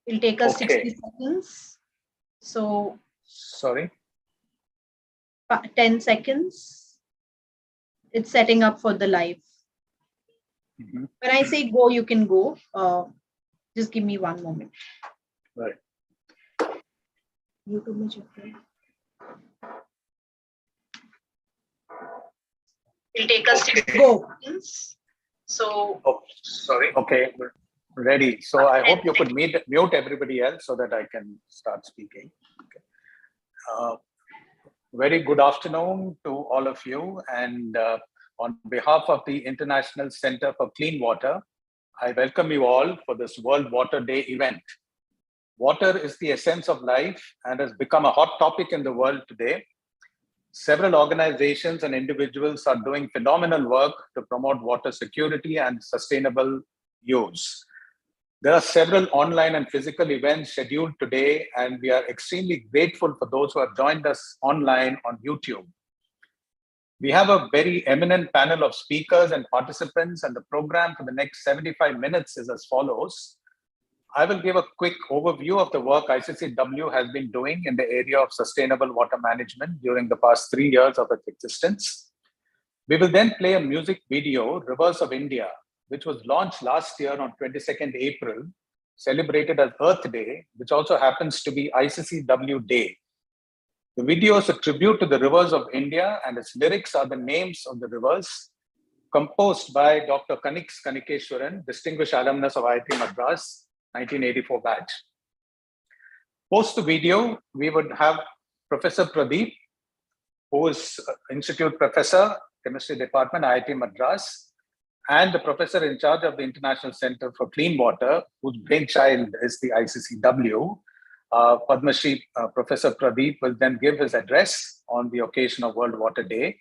It'll take us Okay. 60 seconds. So, sorry, 10 seconds. It's setting up for the live. Mm-hmm. When I say go, you can go. Just give me one moment. Right. YouTube में check करें. It'll take us to go. So, Oh, sorry. Okay, we're ready. So I hope you could mute everybody else so that I can start speaking. Okay. Very good afternoon to all of you. And on behalf of the International Center for Clean Water, I welcome you all for this World Water Day event. Water is the essence of life and has become a hot topic in the world today. Several organizations and individuals are doing phenomenal work to promote water security and sustainable use. There are several online and physical events scheduled today, and we are extremely grateful for those who have joined us online on YouTube. We have a very eminent panel of speakers and participants, and the program for the next 75 minutes is as follows. I will give a quick overview of the work ICCW has been doing in the area of sustainable water management during the past 3 years of its existence. We will then play a music video, Rivers of India, which was launched last year on 22nd April, celebrated as Earth Day, which also happens to be ICCW Day. The video is a tribute to the rivers of India, and its lyrics are the names of the rivers, composed by Dr. Kanikeshwaran, distinguished alumnus of IIT Madras, 1984 batch. Post the video, we would have Professor Pradeep, who is Institute Professor, Chemistry Department, IIT Madras, and the professor in charge of the International Center for Clean Water, whose brainchild is the ICCW. Padma Shri Professor Pradeep will then give his address on the occasion of World Water Day.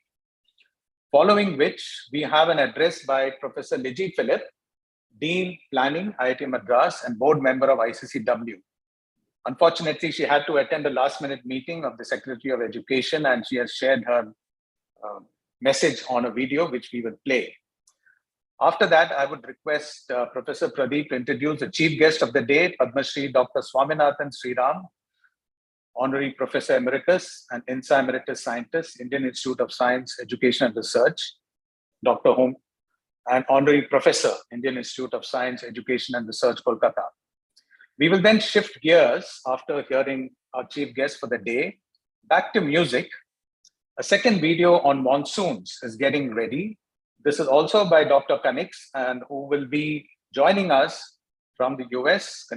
Following which, we have an address by Professor Liji Philip, Dean Planning, IIT Madras, and board member of ICCW. Unfortunately, she had to attend a last-minute meeting of the Secretary of Education, and she has shared her message on a video, which we will play. After that, I would request Professor Pradeep to introduce the chief guest of the day, Padma Shri Dr. Swaminathan Sriram, Honorary Professor Emeritus and INSA Emeritus Scientist, Indian Institute of Science, Education and Research, Dr. Home, and Honorary Professor, Indian Institute of Science, Education and Research, Kolkata. We will then shift gears after hearing our chief guest for the day, back to music. A second video on monsoons is getting ready. This is also by Dr. Kanix, and who will be joining us from the US,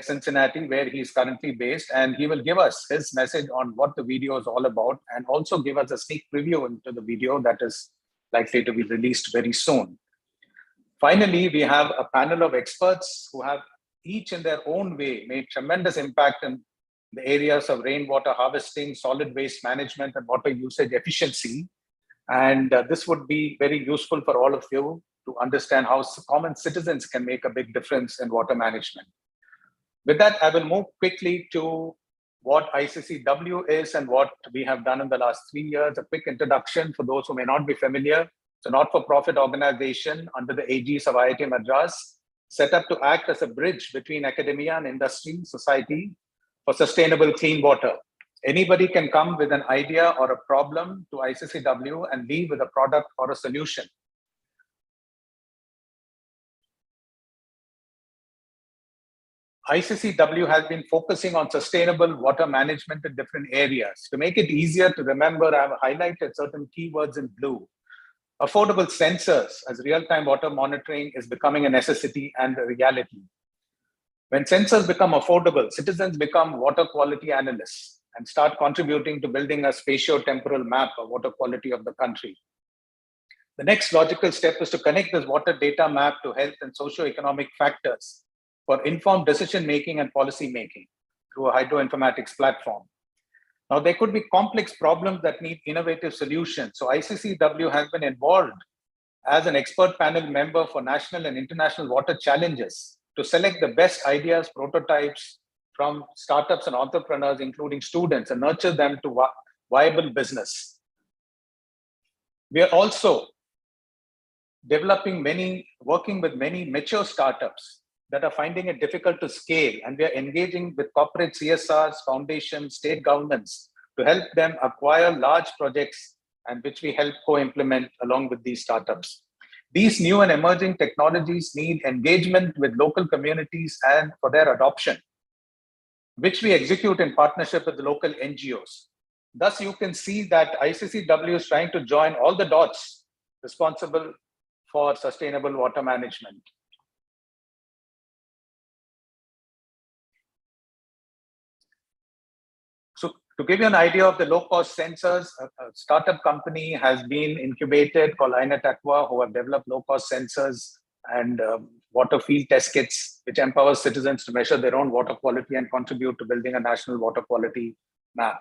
Cincinnati, where he is currently based, and he will give us his message on what the video is all about, and also give us a sneak preview into the video that is likely to be released very soon. Finally, we have a panel of experts who have each in their own way made tremendous impact in the areas of rainwater harvesting, solid waste management, and water usage efficiency. And this would be very useful for all of you to understand how common citizens can make a big difference in water management. With that, I will move quickly to what ICCW is and what we have done in the last 3 years. A quick introduction for those who may not be familiar. It's a not-for-profit organization under the aegis of IIT Madras, set up to act as a bridge between academia and industry, society, for sustainable clean water. Anybody can come with an idea or a problem to ICCW and leave with a product or a solution. ICCW has been focusing on sustainable water management in different areas. To make it easier to remember, I have highlighted certain keywords in blue. Affordable sensors, as real-time water monitoring is becoming a necessity and a reality. When sensors become affordable, citizens become water quality analysts and start contributing to building a spatio-temporal map of water quality of the country. The next logical step is to connect this water data map to health and socio-economic factors for informed decision-making and policy-making through a hydroinformatics platform. Now, there could be complex problems that need innovative solutions. So ICCW has been involved as an expert panel member for national and international water challenges to select the best ideas, prototypes from startups and entrepreneurs, including students, and nurture them to viable business. We are also working with many mature startups that are finding it difficult to scale, and we are engaging with corporate CSRs, foundations, state governments to help them acquire large projects and which we help co-implement along with these startups. These new and emerging technologies need engagement with local communities and for their adoption, which we execute in partnership with the local NGOs. Thus, you can see that ICCW is trying to join all the dots responsible for sustainable water management. So to give you an idea of the low-cost sensors, a startup company has been incubated called INET Aqua, who have developed low-cost sensors and water field test kits, which empowers citizens to measure their own water quality and contribute to building a national water quality map.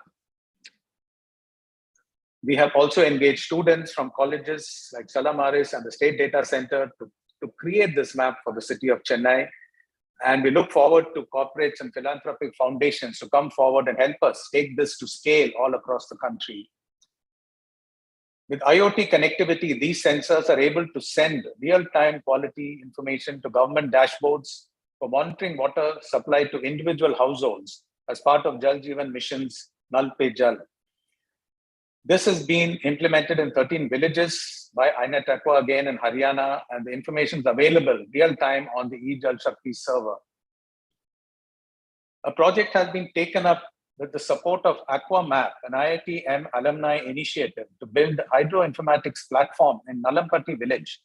We have also engaged students from colleges like Salamaris and the State Data Center to create this map for the city of Chennai. And we look forward to corporates and philanthropic foundations to come forward and help us take this to scale all across the country. With IoT connectivity, these sensors are able to send real-time quality information to government dashboards for monitoring water supply to individual households as part of Jal Jeevan Mission's Nal Pe Jal. This has been implemented in 13 villages by INET Aqua again in Haryana, and the information is available real-time on the eJal Shakti server. A project has been taken up with the support of Aqua Map, an IITM alumni initiative to build a hydroinformatics platform in Nalampatti village.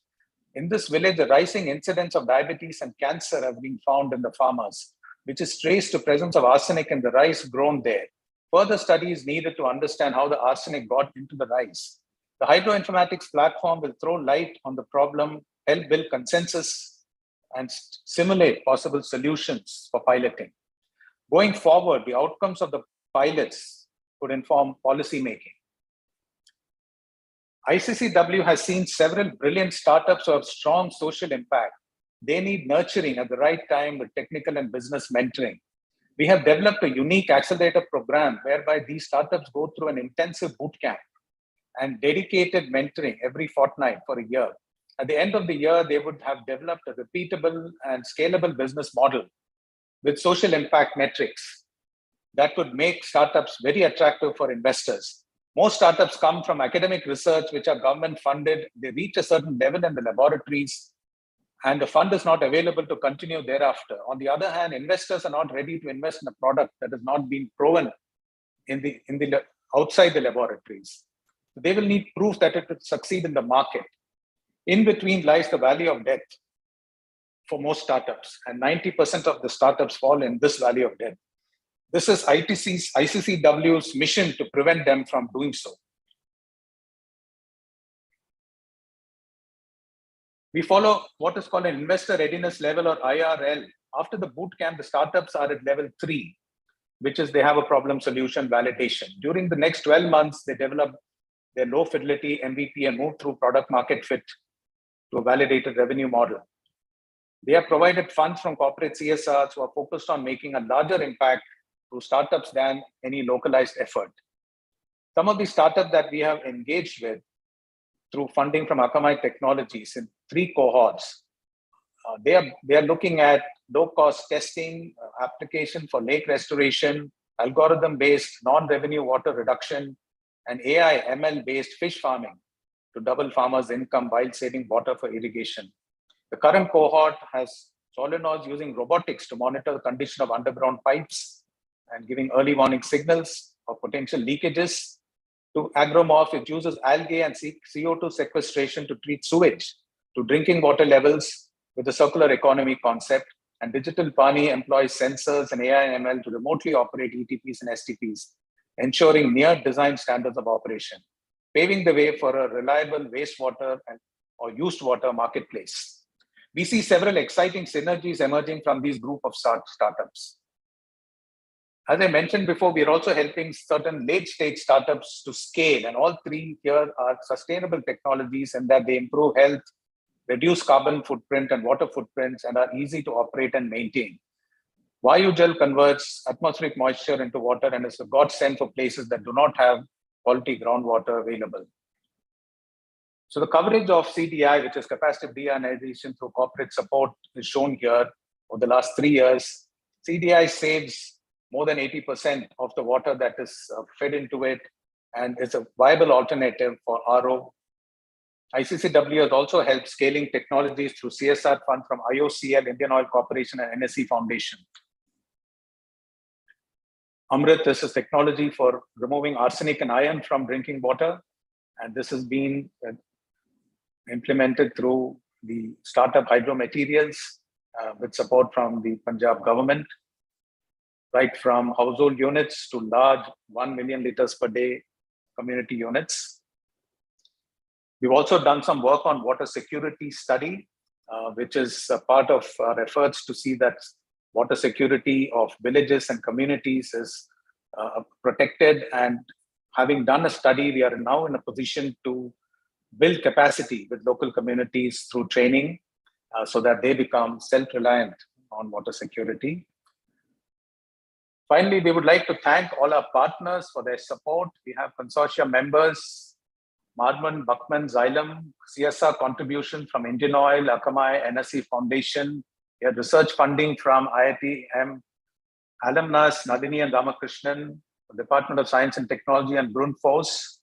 In this village, the rising incidence of diabetes and cancer have been found in the farmers, which is traced to presence of arsenic in the rice grown there. Further studies needed to understand how the arsenic got into the rice. The hydroinformatics platform will throw light on the problem, help build consensus, and simulate possible solutions for piloting. Going forward, the outcomes of the pilots could inform policy making. ICCW has seen several brilliant startups who have strong social impact. They need nurturing at the right time with technical and business mentoring. We have developed a unique accelerator program whereby these startups go through an intensive boot camp and dedicated mentoring every fortnight for a year. At the end of the year, they would have developed a repeatable and scalable business model with social impact metrics that would make startups very attractive for investors. Most startups come from academic research, which are government funded. They reach a certain level in the laboratories, and the fund is not available to continue thereafter. On the other hand, investors are not ready to invest in a product that has not been proven outside the laboratories. They will need proof that it will succeed in the market. In between lies the valley of death for most startups, and 90% of the startups fall in this valley of death. This is ICCW's mission to prevent them from doing so. We follow what is called an investor readiness level, or IRL. After the boot camp, the startups are at level 3, which is they have a problem solution validation. During the next 12 months, they develop their low fidelity MVP and move through product market fit to a validated revenue model. They have provided funds from corporate CSRs who are focused on making a larger impact through startups than any localized effort. Some of the startups that we have engaged with through funding from Akamai Technologies in 3 cohorts, they are looking at low-cost testing, application for lake restoration, algorithm-based non-revenue water reduction, and AI ML-based fish farming to double farmers' income while saving water for irrigation. The current cohort has solenoids using robotics to monitor the condition of underground pipes and giving early warning signals of potential leakages. To agromorph, it uses algae and CO2 sequestration to treat sewage to drinking water levels with the circular economy concept. And Digital Pani employs sensors and AI and ML to remotely operate ETPs and STPs, ensuring near design standards of operation, paving the way for a reliable wastewater or used water marketplace. We see several exciting synergies emerging from these group of startups. As I mentioned before, we are also helping certain late-stage startups to scale, and all 3 here are sustainable technologies in that they improve health, reduce carbon footprint and water footprints, and are easy to operate and maintain. Vayujal converts atmospheric moisture into water and is a godsend for places that do not have quality groundwater available. So the coverage of CDI, which is capacitive deionization through corporate support, is shown here. over the last 3 years, CDI saves more than 80% of the water that is fed into it, and is a viable alternative for RO. ICCW has also helped scaling technologies through CSR fund from IOCL, Indian Oil Corporation, and NSE Foundation. Amrit, this is technology for removing arsenic and iron from drinking water, and this has been implemented through the startup Hydro Materials with support from the Punjab government, right from household units to large 1 million liters per day community units. We've also done some work on water security study, which is a part of our efforts to see that water security of villages and communities is protected. And having done a study, we are now in a position to build capacity with local communities through training so that they become self-reliant on water security. Finally, we would like to thank all our partners for their support. We have consortia members, Marman, Buckman, Xylem, CSR contribution from Indian Oil, Akamai, NSE Foundation. We have research funding from IITM, alumnus Nalini and Ramakrishnan, Department of Science and Technology, and Brunfos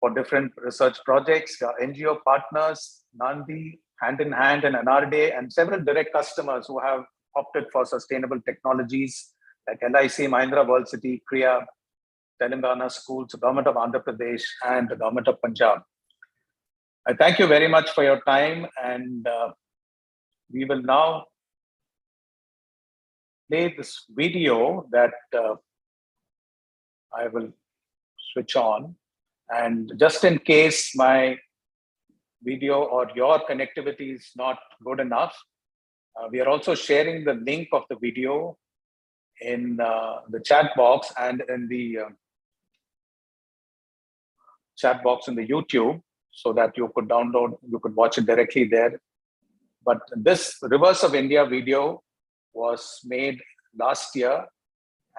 for different research projects. Our NGO partners, Nandi, Hand in Hand, and NRDA, and several direct customers who have opted for sustainable technologies like LIC, Mahindra World City, Kriya, Telangana Schools, the Government of Andhra Pradesh, and the Government of Punjab. I thank you very much for your time, and we will now play this video that I will switch on. And just in case my video or your connectivity is not good enough, we are also sharing the link of the video in the chat box and in the chat box in the YouTube, so that you could download, you could watch it directly there. But this Rivers of India video was made last year.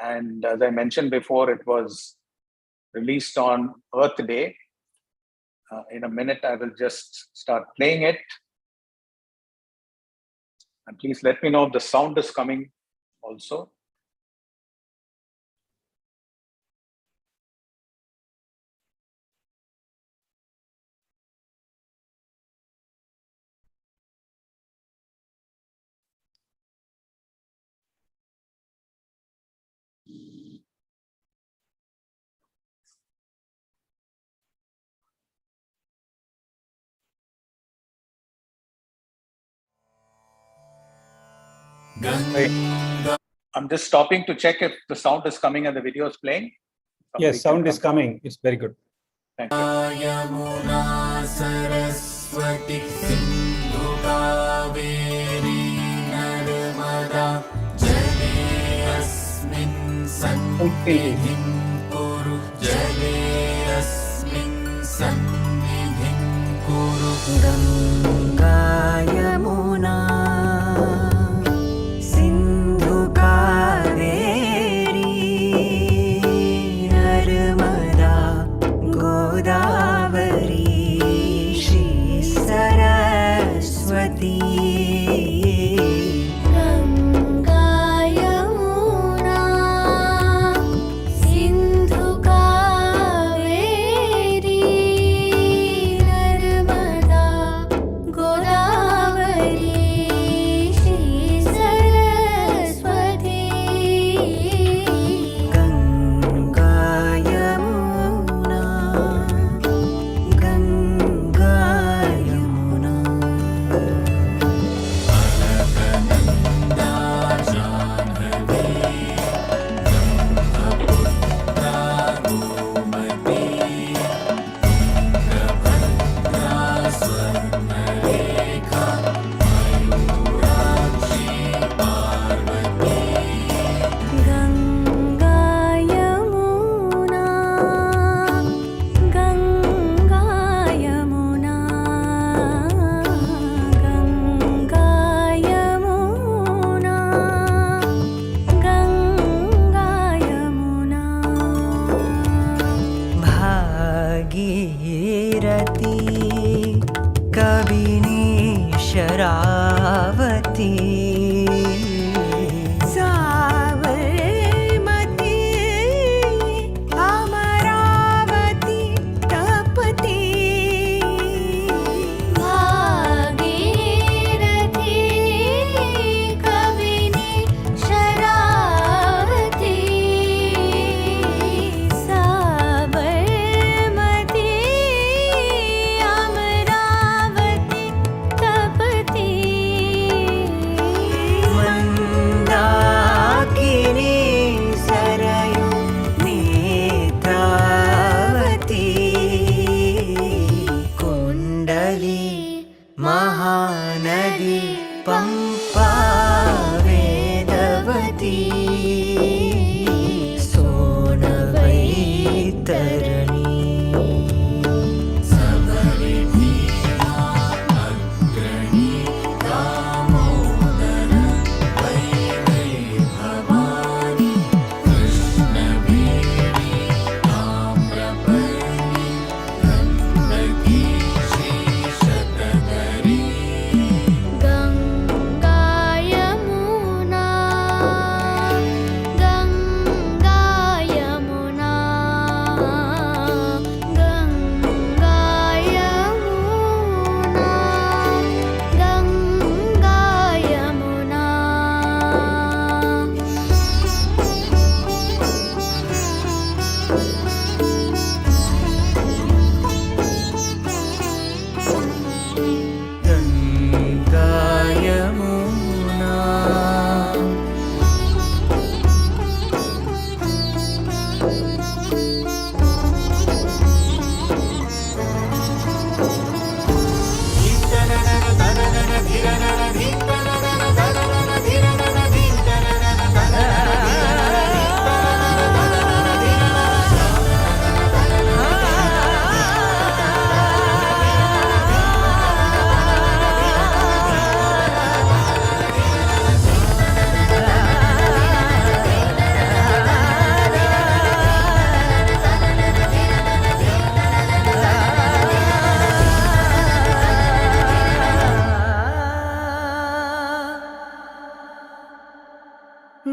And as I mentioned before, it was released on Earth Day. In a minute, I will just start playing it. And please let me know if the sound is coming also. I'm just stopping to check if the sound is coming and the video is playing. Yes, sound is coming. It's very good. Thank you.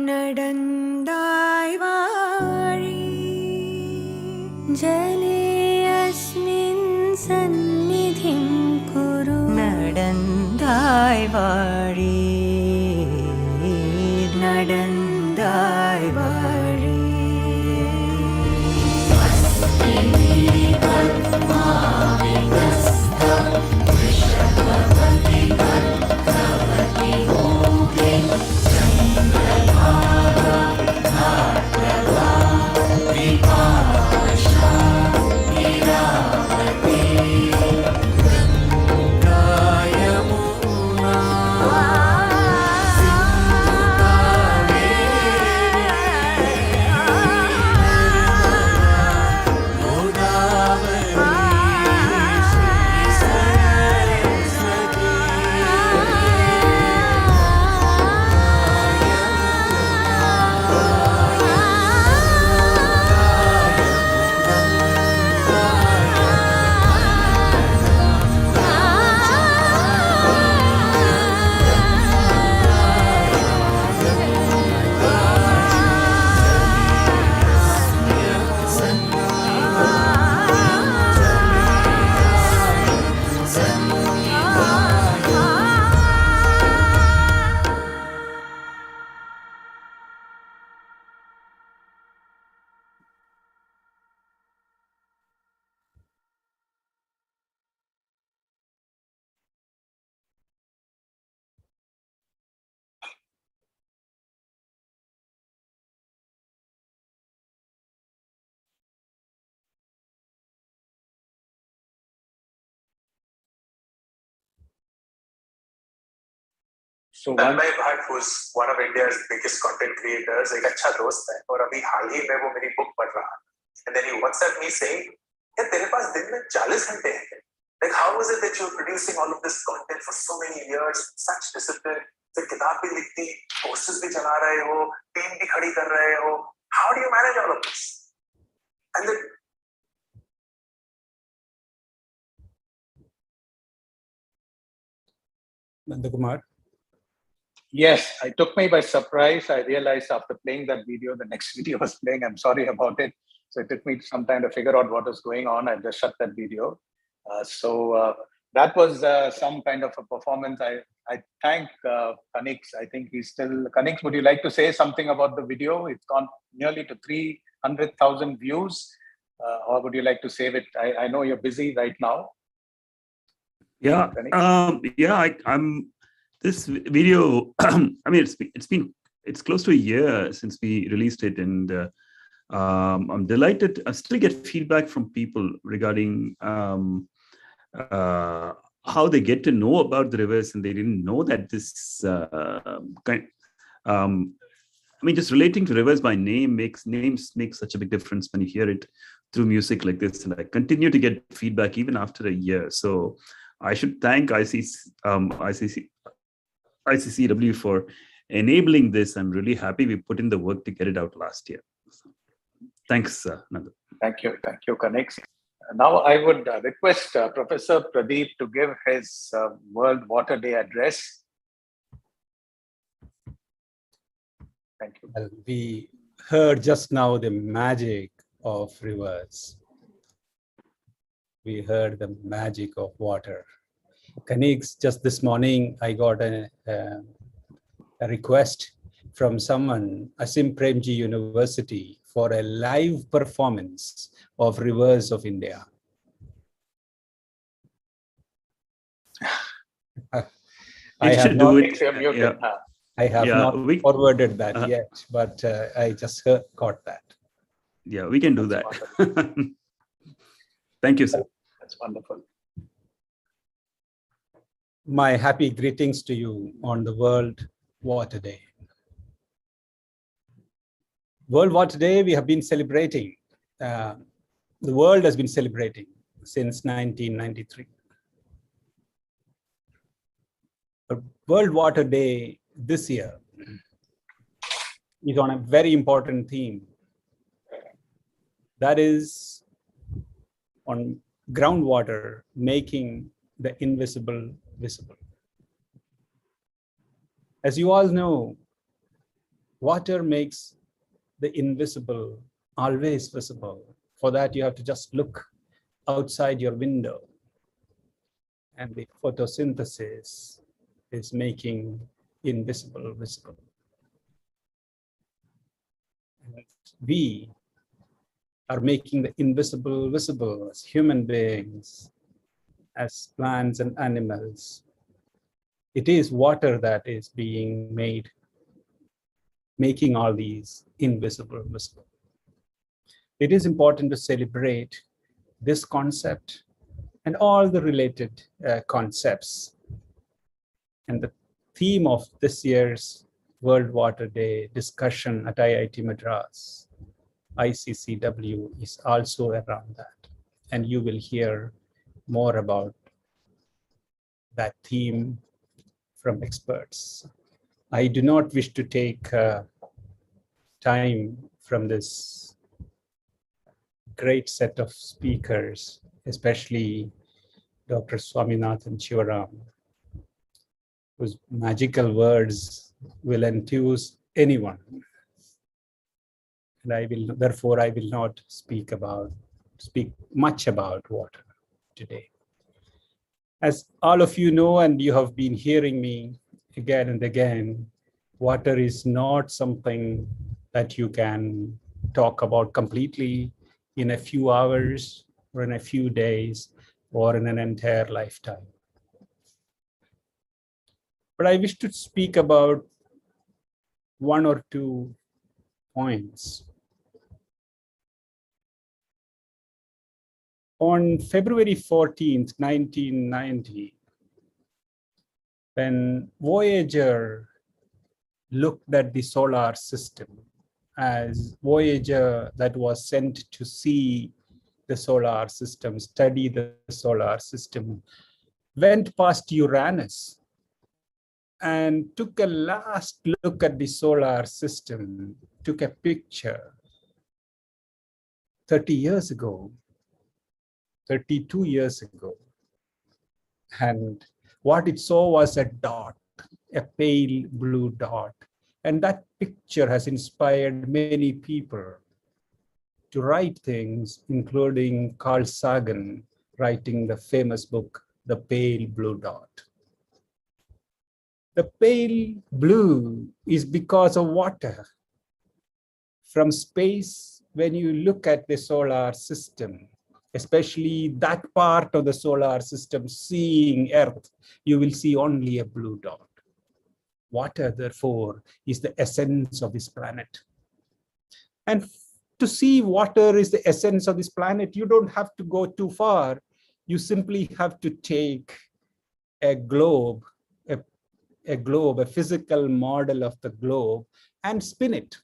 നടന്തായ് വാഴി ജലേ അസ്മിൻ സന്നിധിം കുരു നടന്തായ് വാഴി നടന്തായ് വാഴി So Tanmay Bhatt who's one of India's biggest content creators, एक अच्छा दोस्त है और अभी हाल ही में वो मेरी बुक पढ़ रहा है and then he WhatsApp me saying यार तेरे पास दिन में 40 घंटे हैं like how is it that you're producing all of this content for so many years such discipline फिर किताब भी लिखती कोर्सेज भी चला रहे हो टीम भी खड़ी कर रहे हो how do you manage all of this and then Nandakumar. yes, it took me by surprise. I realized after playing that video, the next video was playing. I'm sorry about it. So it took me some time to figure out what was going on. I just shut that video. That was some kind of a performance. I thank Kanix. I think he's still... Kanix, would you like to say something about the video? It's gone nearly to 300,000 views. Or would you like to save it? I know you're busy right now. Yeah, I'm this video. I mean, it's close to a year since we released it, and I'm delighted. I still get feedback from people regarding how they get to know about the rivers, and they didn't know that this I mean, just relating to rivers by names make such a big difference when you hear it through music like this. And I continue to get feedback even after a year. So I should thank ICCW for enabling this. I'm really happy we put in the work to get it out last year. So, thanks, Nanda. Thank you, Kanik. Now I would request Professor Pradeep to give his World Water Day address. Thank you. Well, we heard just now the magic of rivers. We heard the magic of water. Kanik, just this morning, I got a request from someone, Asim Premji University, for a live performance of Rivers of India. I have not forwarded that yet, but I just got that. Yeah, we can do that. Thank you, sir. That's wonderful. My happy greetings to you on the World Water Day. World Water Day, we have been celebrating. The world has been celebrating since 1993. But World Water Day this year is on a very important theme. That is on groundwater, making the invisible visible. As you all know, water makes the invisible always visible. For that, you have to just look outside your window. And the photosynthesis is making invisible visible. And we are making the invisible visible as human beings, as plants and animals. It is water that is being made, making all these invisible visible. It is important to celebrate this concept and all the related concepts. And the theme of this year's World Water Day discussion at IIT Madras, ICCW, is also around that. And you will hear more about that theme from experts. I do not wish to take time from this great set of speakers, especially Dr. Swaminathan Shivaram, whose magical words will enthuse anyone. And therefore I will not speak much about water today. As all of you know, and you have been hearing me again and again, water is not something that you can talk about completely in a few hours or in a few days or in an entire lifetime. But I wish to speak about one or two points. On February 14th, 1990, when Voyager looked at the solar system, as Voyager that was sent to see the solar system, study the solar system, went past Uranus and took a last look at the solar system, took a picture 30 years ago, 32 years ago. And what it saw was a dot, a pale blue dot. And that picture has inspired many people to write things, including Carl Sagan writing the famous book, The Pale Blue Dot. The pale blue is because of water. From space, when you look at the solar system, especially that part of the solar system seeing Earth, you will see only a blue dot. Water, therefore, is the essence of this planet. And to see water is the essence of this planet, you don't have to go too far. You simply have to take a globe, a physical model of the globe, and spin it.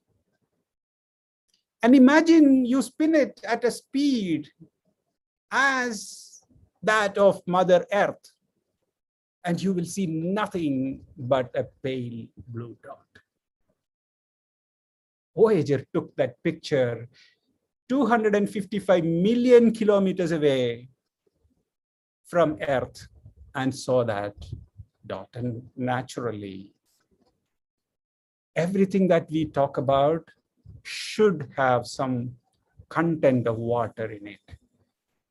And imagine you spin it at a speed as that of Mother Earth, and you will see nothing but a pale blue dot. Voyager took that picture 255 million kilometers away from Earth and saw that dot. And naturally, everything that we talk about should have some content of water in it.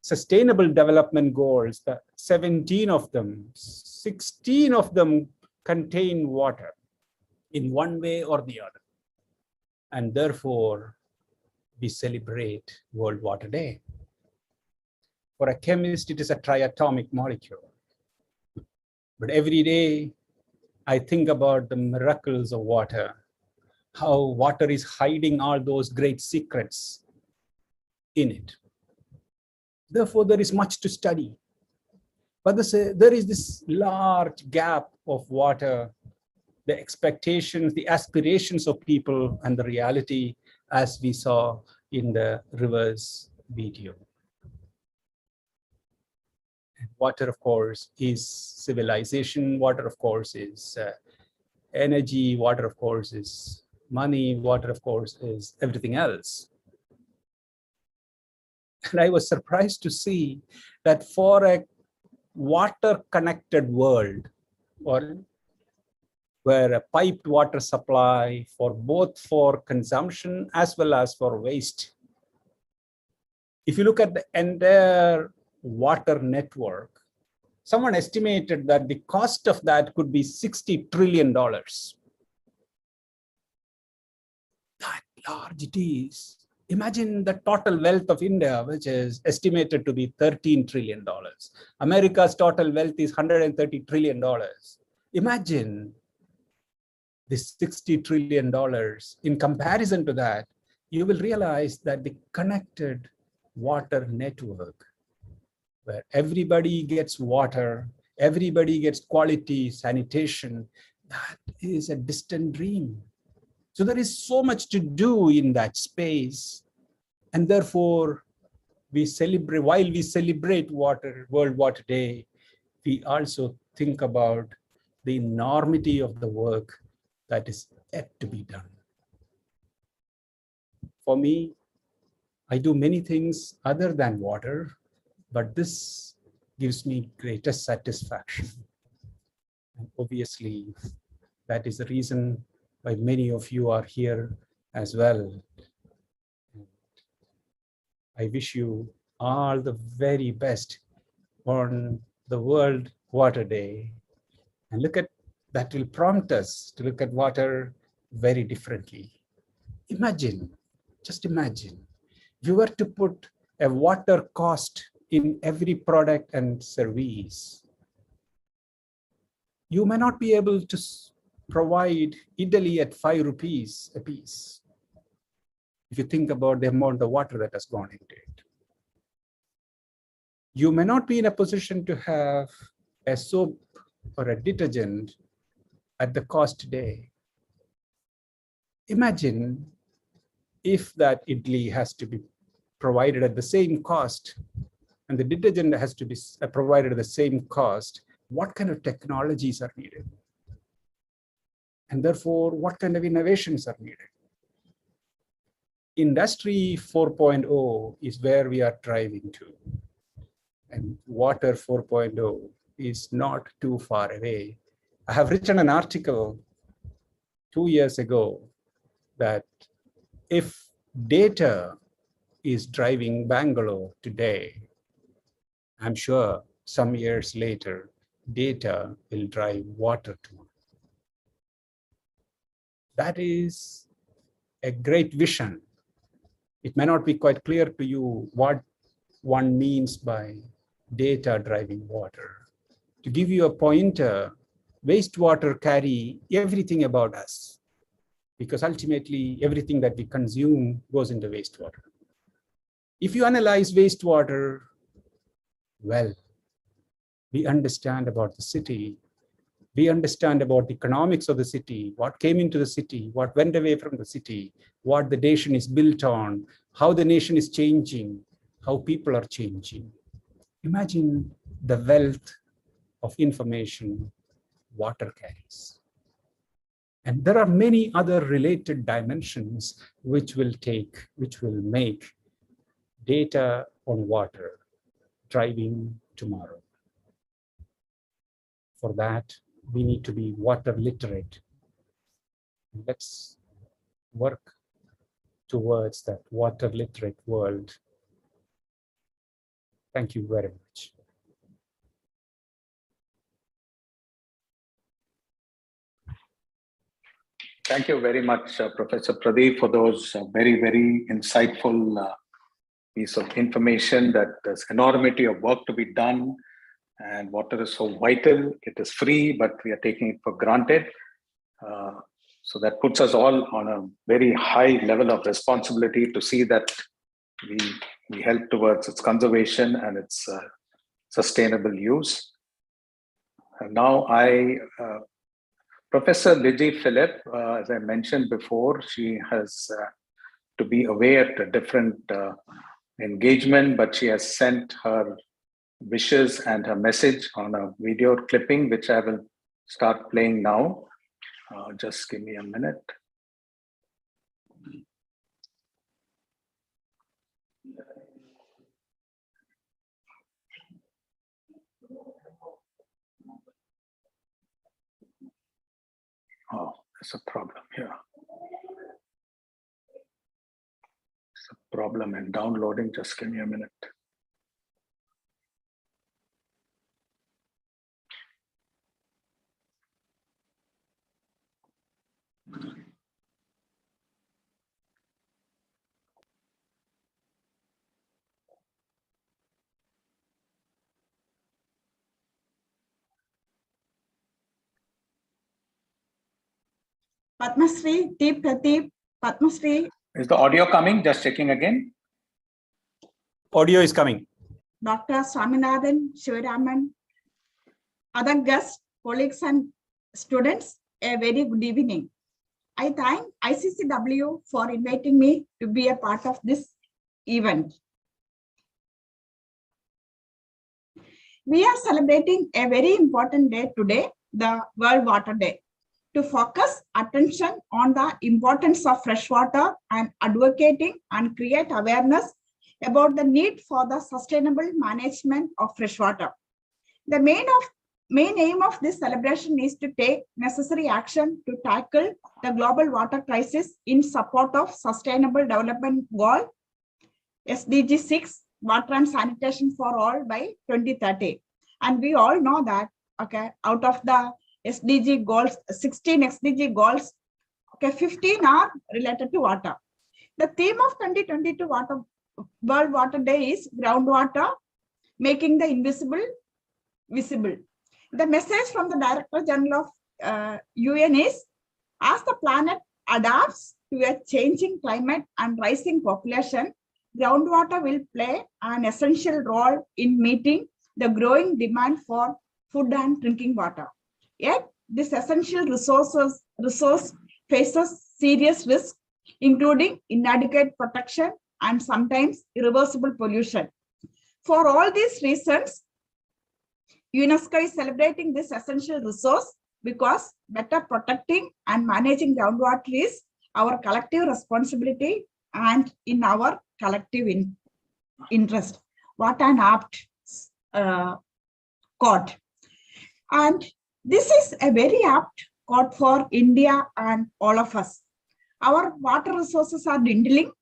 Sustainable Development Goals, the 17 of them, 16 of them contain water in one way or the other. And therefore, we celebrate World Water Day. For a chemist, it is a triatomic molecule. But every day, I think about the miracles of water, how water is hiding all those great secrets in it. Therefore, there is much to study. But there is this large gap of water, the expectations, the aspirations of people, and the reality, as we saw in the rivers video. Water, of course, is civilization. Water, of course, is energy. Water, of course, is money. Water, of course, is everything else. And I was surprised to see that for a water-connected world, or where a piped water supply for both for consumption as well as for waste. If you look at the entire water network, someone estimated that the cost of that could be $60 trillion. That large it is. Imagine the total wealth of India, which is estimated to be $13 trillion. America's total wealth is $130 trillion. Imagine this $60 trillion. In comparison to that, you will realize that the connected water network, where everybody gets water, everybody gets quality sanitation, that is a distant dream. So there is so much to do in that space. And therefore, we celebrate, while we celebrate World Water Day, we also think about the enormity of the work that is yet to be done. For me, I do many things other than water, but this gives me greatest satisfaction. And obviously, that is the reason why many of you are here as well. I wish you all the very best on the World Water Day. And look at that will prompt us to look at water very differently. Imagine, just imagine, if you were to put a water cost in every product and service, you may not be able to provide idli at 5 rupees a piece. If you think about the amount of water that has gone into it. You may not be in a position to have a soap or a detergent at the cost today. Imagine if that idli has to be provided at the same cost and the detergent has to be provided at the same cost, what kind of technologies are needed? And therefore, what kind of innovations are needed? Industry 4.0 is where we are driving to. And water 4.0 is not too far away. I have written an article 2 years ago that if data is driving Bangalore today, I'm sure some years later, data will drive water tomorrow. That is a great vision. It may not be quite clear to you what one means by data driving water. To give you a pointer, wastewater carry everything about us, because ultimately everything that we consume goes into wastewater. If you analyze wastewater well, we understand about the city, We understand about the economics of the city, what came into the city, what went away from the city, what the nation is built on, how the nation is changing, how people are changing. Imagine the wealth of information water carries. And there are many other related dimensions which will make data on water driving tomorrow. For that, we need to be water literate. Let's work towards that water literate world. Thank you very much. Thank you very much, Professor Pradeep, for those very, very insightful piece of information, that there's enormity of work to be done, and water is so vital. It is free, but we are taking it for granted. So that puts us all on a very high level of responsibility to see that we help towards its conservation and its sustainable use. And now Professor Liji Philip, as I mentioned before, she has to be away at a different engagement, but she has sent her wishes and her message on a video clipping, which I will start playing now. Just give me a minute. Oh, there's a problem here. There's a problem in downloading. Just give me a minute. Padmasree, Deep Pradeep, Padmasree. Is the audio coming? Just checking again. Audio is coming. Dr. Swaminathan, Shivaraman, other guests, colleagues and students, a very good evening. I thank ICCW for inviting me to be a part of this event. We are celebrating a very important day today, the World Water Day, to focus attention on the importance of fresh water and advocating and create awareness about the need for the sustainable management of fresh water. The main aim of this celebration is to take necessary action to tackle the global water crisis in support of Sustainable Development Goal SDG 6, water and sanitation for all by 2030. And we all know that, okay, out of the SDG goals, 16 SDG goals, okay, 15 are related to water. The theme of 2022 World Water Day is groundwater, making the invisible visible. The message from the Director General of UN is, as the planet adapts to a changing climate and rising population, groundwater will play an essential role in meeting the growing demand for food and drinking water. Yet, this essential resource faces serious risks, including inadequate protection and sometimes irreversible pollution. For all these reasons, UNESCO is celebrating this essential resource because better protecting and managing groundwater is our collective responsibility and in our collective interest. What an apt quote. And this is a very apt quote for India and all of us. Our water resources are dwindling.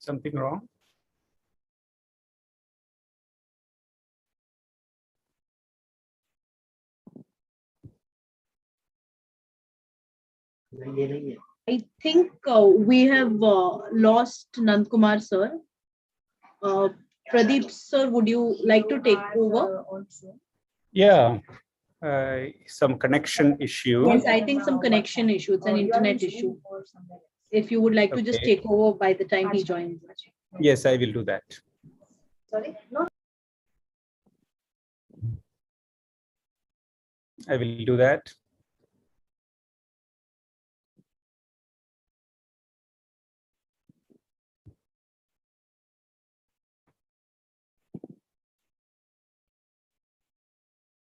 Something wrong? I think we have lost Nandkumar sir. Pradeep sir, would you like to take over? Yeah, some connection issue. Yes, I think some connection issue. It's an internet issue. If you would like to just Okay. take over by the time he joins. Yes, I will do that. Sorry? No. I will do that.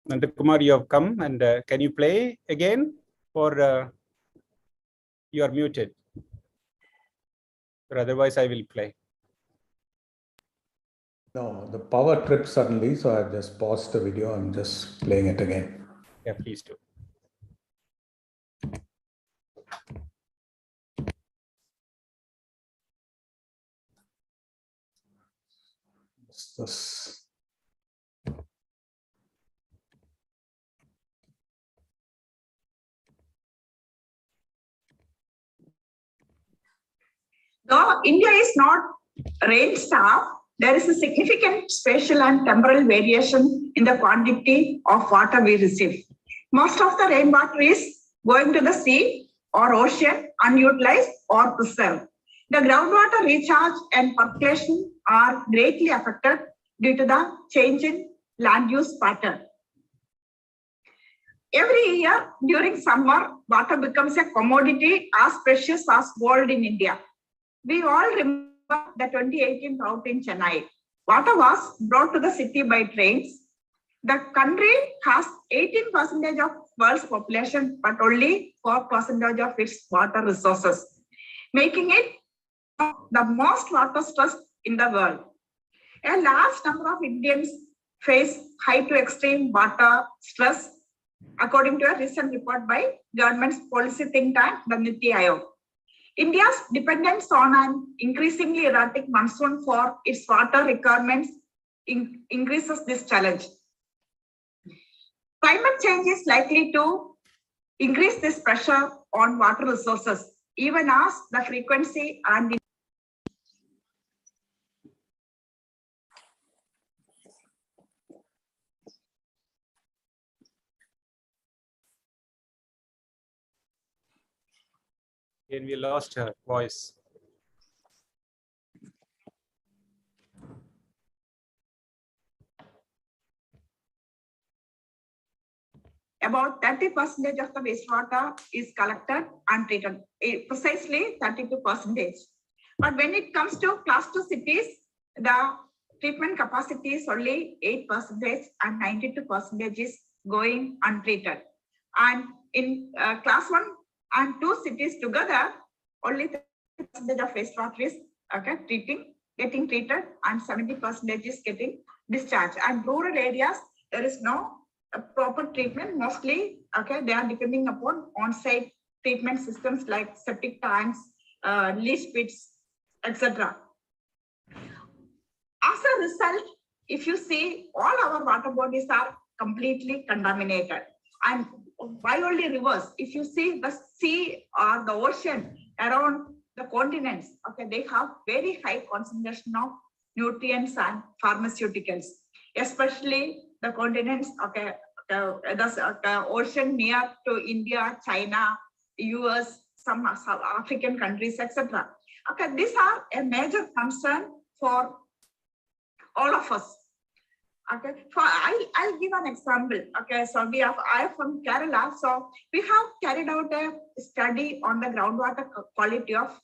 Nandakumar, you have come, and can you play again, or you are muted? Or otherwise, I will play. No, the power tripped suddenly, so I just paused the video. I'm just playing it again. Yeah, please do. This. Though India is not rain-starved, there is a significant spatial and temporal variation in the quantity of water we receive. Most of the rainwater is going to the sea or ocean unutilized or preserved. The groundwater recharge and percolation are greatly affected due to the change in land use pattern. Every year during summer, water becomes a commodity as precious as gold in India. We all remember the 2018 drought in Chennai. Water was brought to the city by trains. The country has 18% of world's population, but only 4% of its water resources, making it the most water stressed in the world. A large number of Indians face high to extreme water stress, according to a recent report by government's policy think tank, the Niti Aayog. India's dependence on an increasingly erratic monsoon for its water requirements increases this challenge. Climate change is likely to increase this pressure on water resources, even as the frequency and And we lost her voice. about 30% of the wastewater is collected and treated, precisely 32%. But when it comes to class 2 cities, the treatment capacity is only 8% and 92% is going untreated. And in class 1 and 2 cities together, only 30% of wastewater is getting treated, and 70% is getting discharged. And rural areas, there is no proper treatment. Mostly, they are depending upon on-site treatment systems like septic tanks, leach pits, etc. As a result, if you see, all our water bodies are completely contaminated. And why only rivers? If you see the sea or the ocean around the continents, they have very high concentration of nutrients and pharmaceuticals, especially the continents, the ocean near to India, China, US, some African countries, etc. These are a major concern for all of us. I'll give an example. So I am from Kerala. So we have carried out a study on the groundwater quality of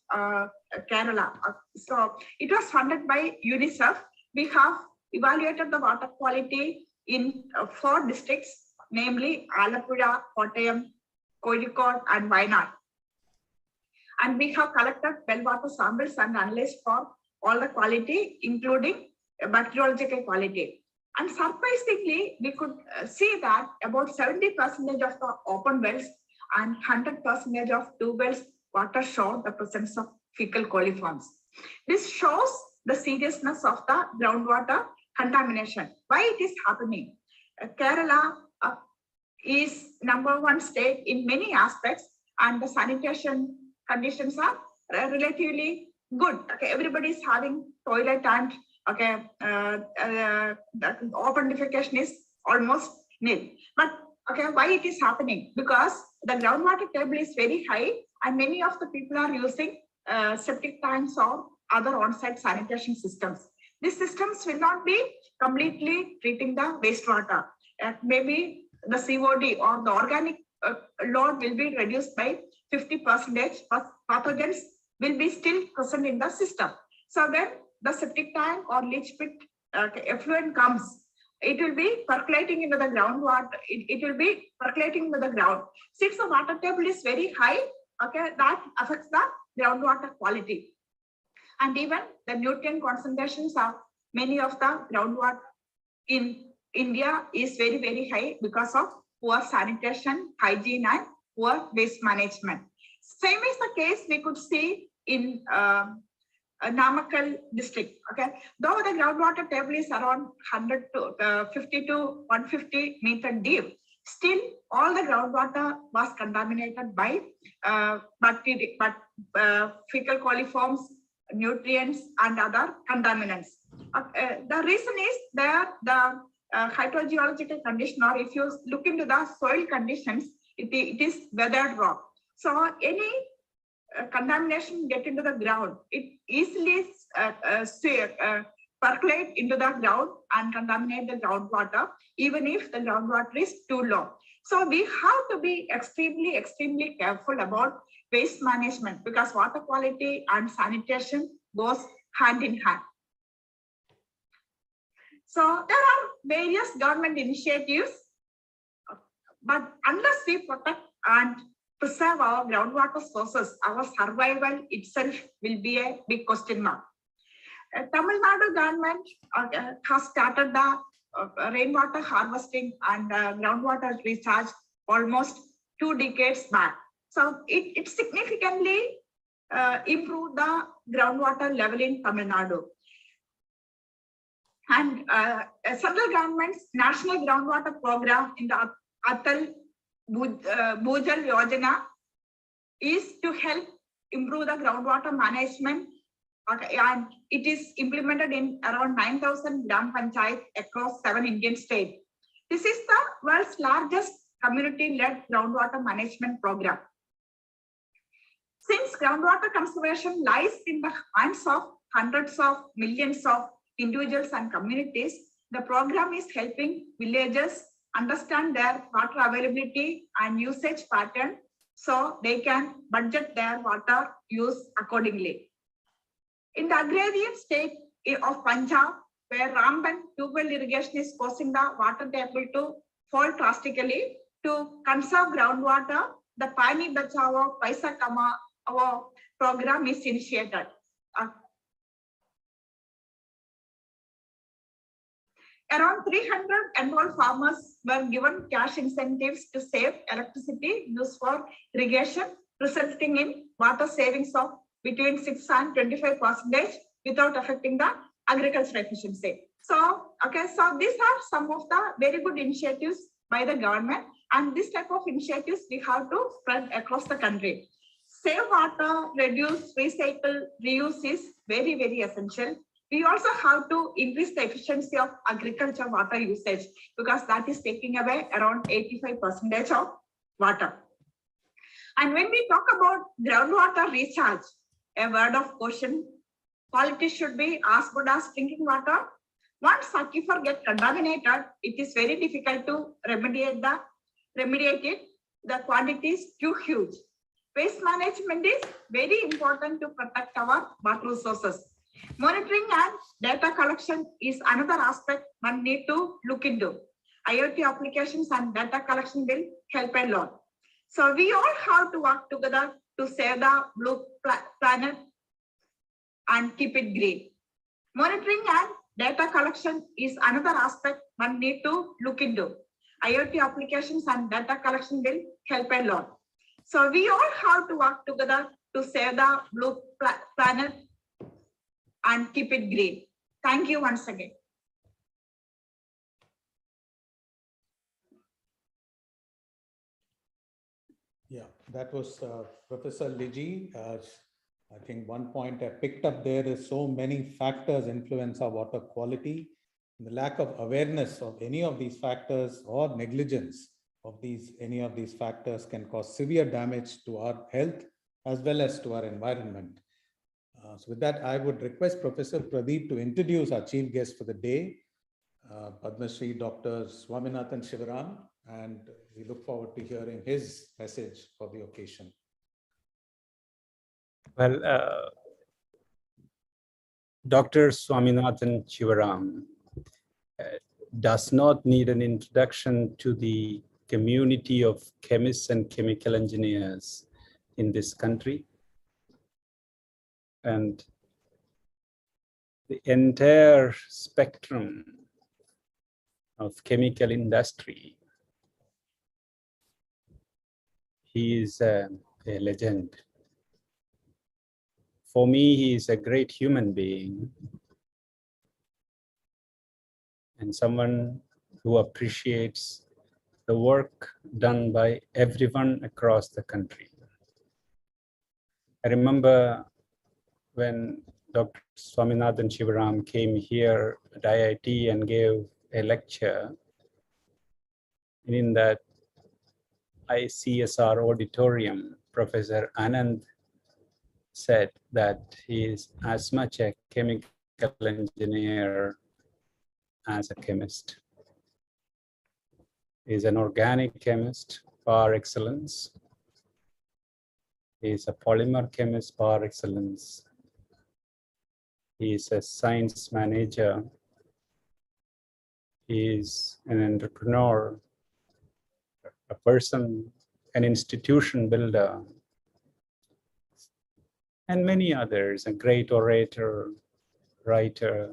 Kerala. So it was funded by UNICEF. We have evaluated the water quality in 4 districts, namely Alappuzha, Kottayam, Kozhikode, and Wayanad. And we have collected well water samples and analyzed for all the quality, including bacteriological quality. And surprisingly, we could see that about 70% of the open wells and 100% of tube wells water show the presence of fecal coliforms. This shows the seriousness of the groundwater contamination. Why it is happening? Kerala is #1 state in many aspects, and the sanitation conditions are relatively good. Okay, everybody is having toilet, and okay, the open defecation is almost nil. But okay, why it is happening? Because the groundwater table is very high, and many of the people are using septic tanks or other on-site sanitation systems. These systems will not be completely treating the wastewater. Maybe the COD or the organic load will be reduced by 50%, but pathogens will be still present in the system. So when the septic tank or leach pit effluent comes, it will be percolating into the groundwater. It will be percolating into the ground. Since the water table is very high, okay, that affects the groundwater quality. And even the nutrient concentrations of many of the groundwater in India is very, very high because of poor sanitation, hygiene, and poor waste management. Same is the case we could see in Namakkal district. Okay, though the groundwater table is around 100 to 50 to 150 meter deep, still all the groundwater was contaminated by fecal coliforms, nutrients, and other contaminants. The reason is that the hydrogeological condition, or if you look into the soil conditions, it is weathered rock. So any contamination get into the ground, it easily percolate into the ground and contaminate the groundwater, even if the groundwater is too low. So we have to be extremely, extremely careful about waste management, because water quality and sanitation goes hand in hand. So there are various government initiatives, but unless we protect and preserve our groundwater sources, our survival itself will be a big question mark. Tamil Nadu government has started the rainwater harvesting and groundwater recharge almost 2 decades back. So it significantly improved the groundwater level in Tamil Nadu. And central government's national groundwater program in the Atal Bhujal Yojana is to help improve the groundwater management. Okay, and it is implemented in around 9,000 gram panchayat across 7 Indian states. This is the world's largest community-led groundwater management program. Since groundwater conservation lies in the hands of hundreds of millions of individuals and communities, the program is helping villagers understand their water availability and usage pattern so they can budget their water use accordingly. In the agrarian state of Punjab, where rampant tube-well irrigation is causing the water table to fall drastically, to conserve groundwater, the Pani Bachao Paisa Kama program is initiated. Around 300 enrolled farmers were given cash incentives to save electricity used for irrigation, resulting in water savings of between 6 and 25% without affecting the agricultural efficiency. So, okay, so these are some of the very good initiatives by the government, and this type of initiatives we have to spread across the country. Save water, reduce, recycle, reuse is very, very essential. We also have to increase the efficiency of agriculture water usage, because that is taking away around 85% of water. And when we talk about groundwater recharge, a word of caution, quality should be as good as drinking water. Once aquifer gets contaminated, it is very difficult to remediate it. The quantity is too huge. Waste management is very important to protect our water resources. Monitoring and data collection is another aspect one need to look into. IoT applications and data collection will help a lot. So we all have to work together to save the blue planet and keep it green. Monitoring and data collection is another aspect one need to look into. IoT applications and data collection will help a lot. So we all have to work together to save the blue planet and keep it green. Thank you once again. Yeah, that was Professor Liji. I think one point I picked up there is so many factors influence our water quality. The lack of awareness of any of these factors or negligence of any of these factors can cause severe damage to our health as well as to our environment. So with that, I would request Professor Pradeep to introduce our chief guest for the day, Padma Shri Dr. Swaminathan Shivaram, and we look forward to hearing his message for the occasion. Well, Dr. Swaminathan Shivaram does not need an introduction to the community of chemists and chemical engineers in this country. And the entire spectrum of chemical industry. He is a legend. For me, he is a great human being and someone who appreciates the work done by everyone across the country. I remember when Dr. Swaminathan Shivaram came here at IIT and gave a lecture. In that ICSR auditorium, Professor Anand said that he is as much a chemical engineer as a chemist. He is an organic chemist par excellence. He is a polymer chemist par excellence. He is a science manager. He is an entrepreneur, a person, an institution builder, and many others, a great orator, writer,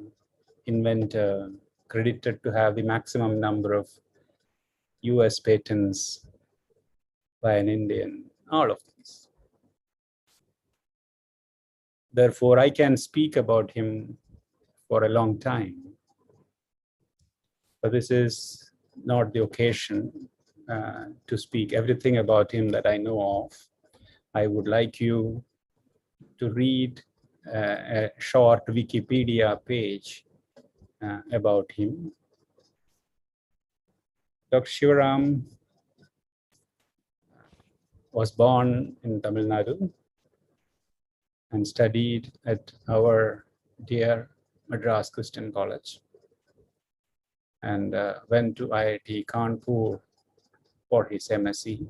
inventor, credited to have the maximum number of US patents by an Indian, all of these. Therefore, I can speak about him for a long time. But this is not the occasion to speak everything about him that I know of. I would like you to read a short Wikipedia page about him. Dr. Shivaram was born in Tamil Nadu and studied at our dear Madras Christian College and went to IIT Kanpur for his MSc.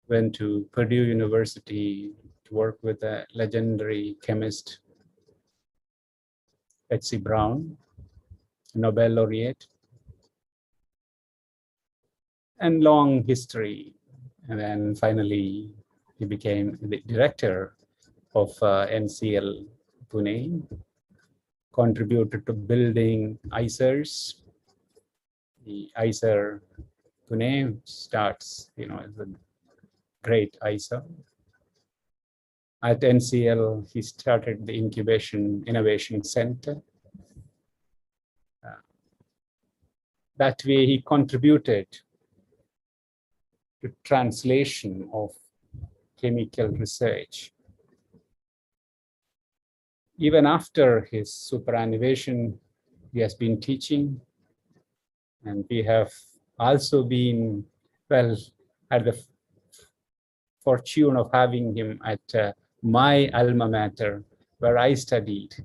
Went to Purdue University to work with a legendary chemist, H.C. Brown, Nobel laureate, and long history. And then finally, he became the director of NCL Pune, contributed to building ICERs. The ICER Pune starts, as a great ICER. At NCL, he started the Incubation Innovation Center. That way, he contributed to translation of chemical research. Even after his superannuation, he has been teaching, and we have also been, had the fortune of having him at my alma mater, where I studied.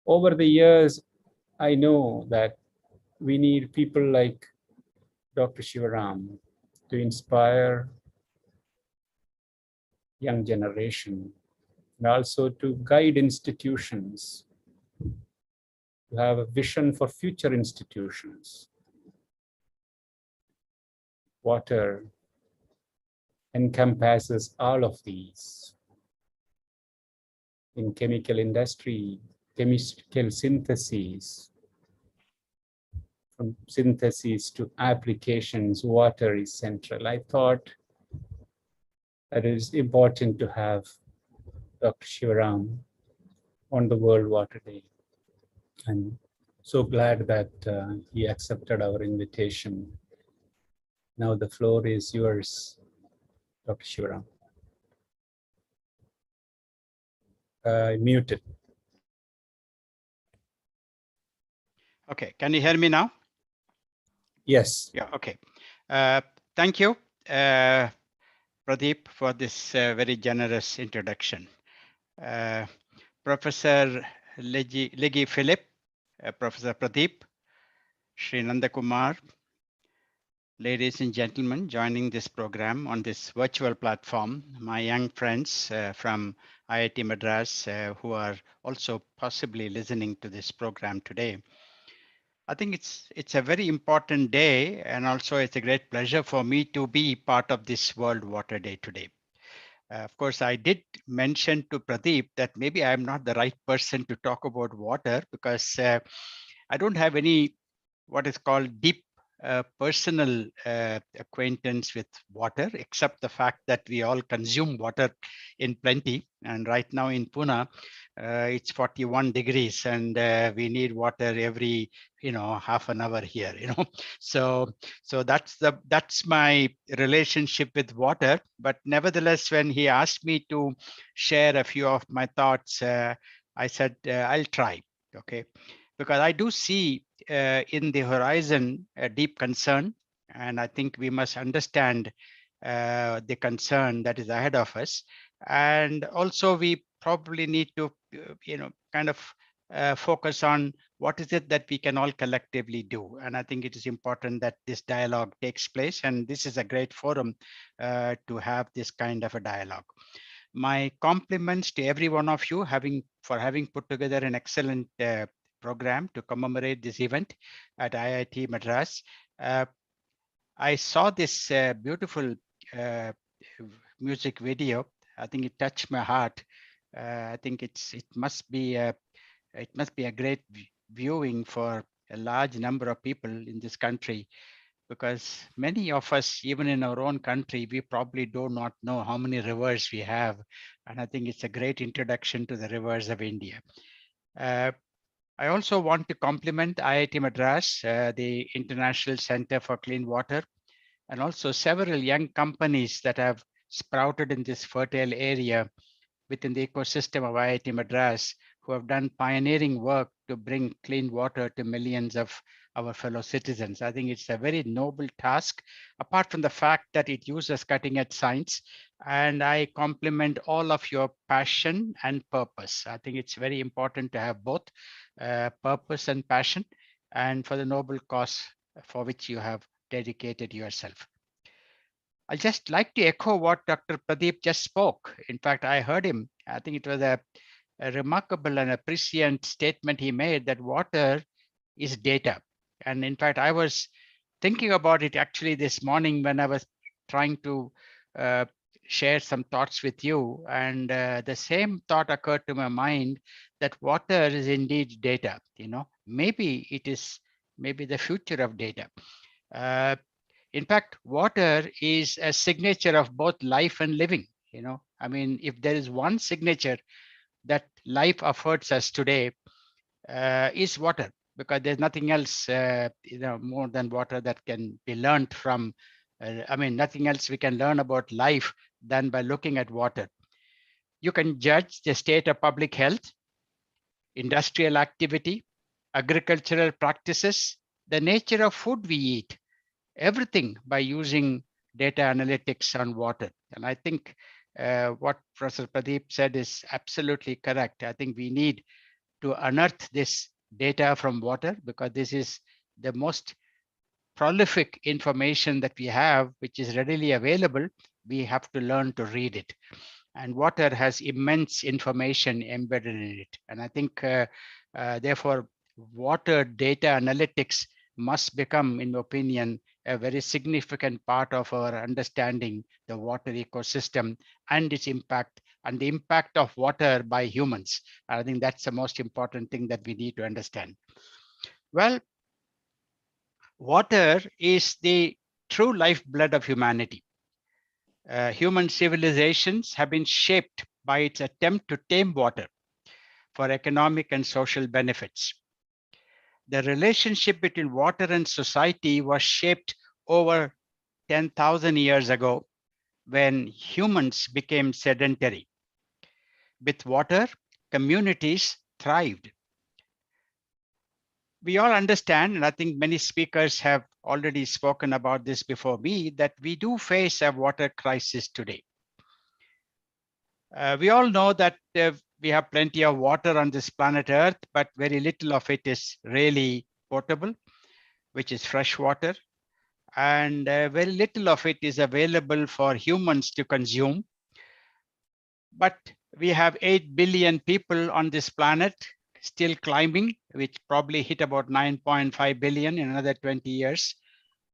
Over the years, I know that we need people like Dr. Shivaram to inspire young generation and also to guide institutions, to have a vision for future institutions. Water encompasses all of these. In chemical industry, chemical syntheses, from synthesis to applications, water is central. I thought that it is important to have Dr. Shivaram, on the World Water Day. I'm so glad that he accepted our invitation. Now the floor is yours, Dr. Shivaram. Muted. Okay, can you hear me now? Yes. Yeah, okay. Thank you, Pradeep, for this very generous introduction. Professor Legi Philip, Professor Pradeep, Sri Nanda Kumar, ladies and gentlemen joining this program on this virtual platform, my young friends from IIT Madras who are also possibly listening to this program today. I think it's a very important day, and also it's a great pleasure for me to be part of this World Water Day today. Of course, I did mention to Pradeep that maybe I'm not the right person to talk about water because I don't have any what is called deep personal acquaintance with water, except the fact that we all consume water in plenty. And right now in Pune, it's 41 degrees and we need water every half an hour here, so that's my relationship with water. But nevertheless, when he asked me to share a few of my thoughts, I said I'll try. Okay, because I do see in the horizon a deep concern, and I think we must understand the concern that is ahead of us. And also we probably need to kind of focus on what is it that we can all collectively do. And I think it is important that this dialogue takes place, and this is a great forum to have this kind of a dialogue. My compliments to every one of you for having put together an excellent program to commemorate this event at IIT Madras. I saw this beautiful music video. I think it touched my heart. I think it must be a great viewing for a large number of people in this country, because many of us, even in our own country, we probably do not know how many rivers we have. And I think it's a great introduction to the rivers of India. I also want to compliment IIT Madras, the International Center for Clean Water, and also several young companies that have sprouted in this fertile area within the ecosystem of IIT Madras, who have done pioneering work to bring clean water to millions of our fellow citizens. I think it's a very noble task, apart from the fact that it uses cutting-edge science. And I compliment all of your passion and purpose. I think it's very important to have both purpose and passion, and for the noble cause for which you have dedicated yourself. I'd just like to echo what Dr. Pradeep just spoke. In fact, I heard him. I think it was a remarkable and a prescient statement he made, that water is data. And in fact, I was thinking about it actually this morning when I was trying to share some thoughts with you. And the same thought occurred to my mind, that water is indeed data. Maybe it is the future of data. In fact, water is a signature of both life and living. I mean, if there is one signature that life affords us today, is water, because there's nothing else, more than water that can be learned from. I mean, nothing else we can learn about life than by looking at water. You can judge the state of public health, industrial activity, agricultural practices, the nature of food we eat, everything by using data analytics on water. And I think what Professor Pradeep said is absolutely correct. I think we need to unearth this data from water, because this is the most prolific information that we have, which is readily available. We have to learn to read it. And water has immense information embedded in it. And I think, therefore, water data analytics must become, in my opinion, a very significant part of our understanding the water ecosystem and its impact, and the impact of water by humans. I think that's the most important thing that we need to understand. Well, water is the true lifeblood of humanity. Human civilizations have been shaped by its attempt to tame water for economic and social benefits. The relationship between water and society was shaped over 10,000 years ago when humans became sedentary. With water, communities thrived. We all understand, and I think many speakers have already spoken about this before me, that we do face a water crisis today. We all know that we have plenty of water on this planet Earth, but very little of it is really potable, which is fresh water. And very little of it is available for humans to consume. But we have 8 billion people on this planet still climbing, which probably hit about 9.5 billion in another 20 years.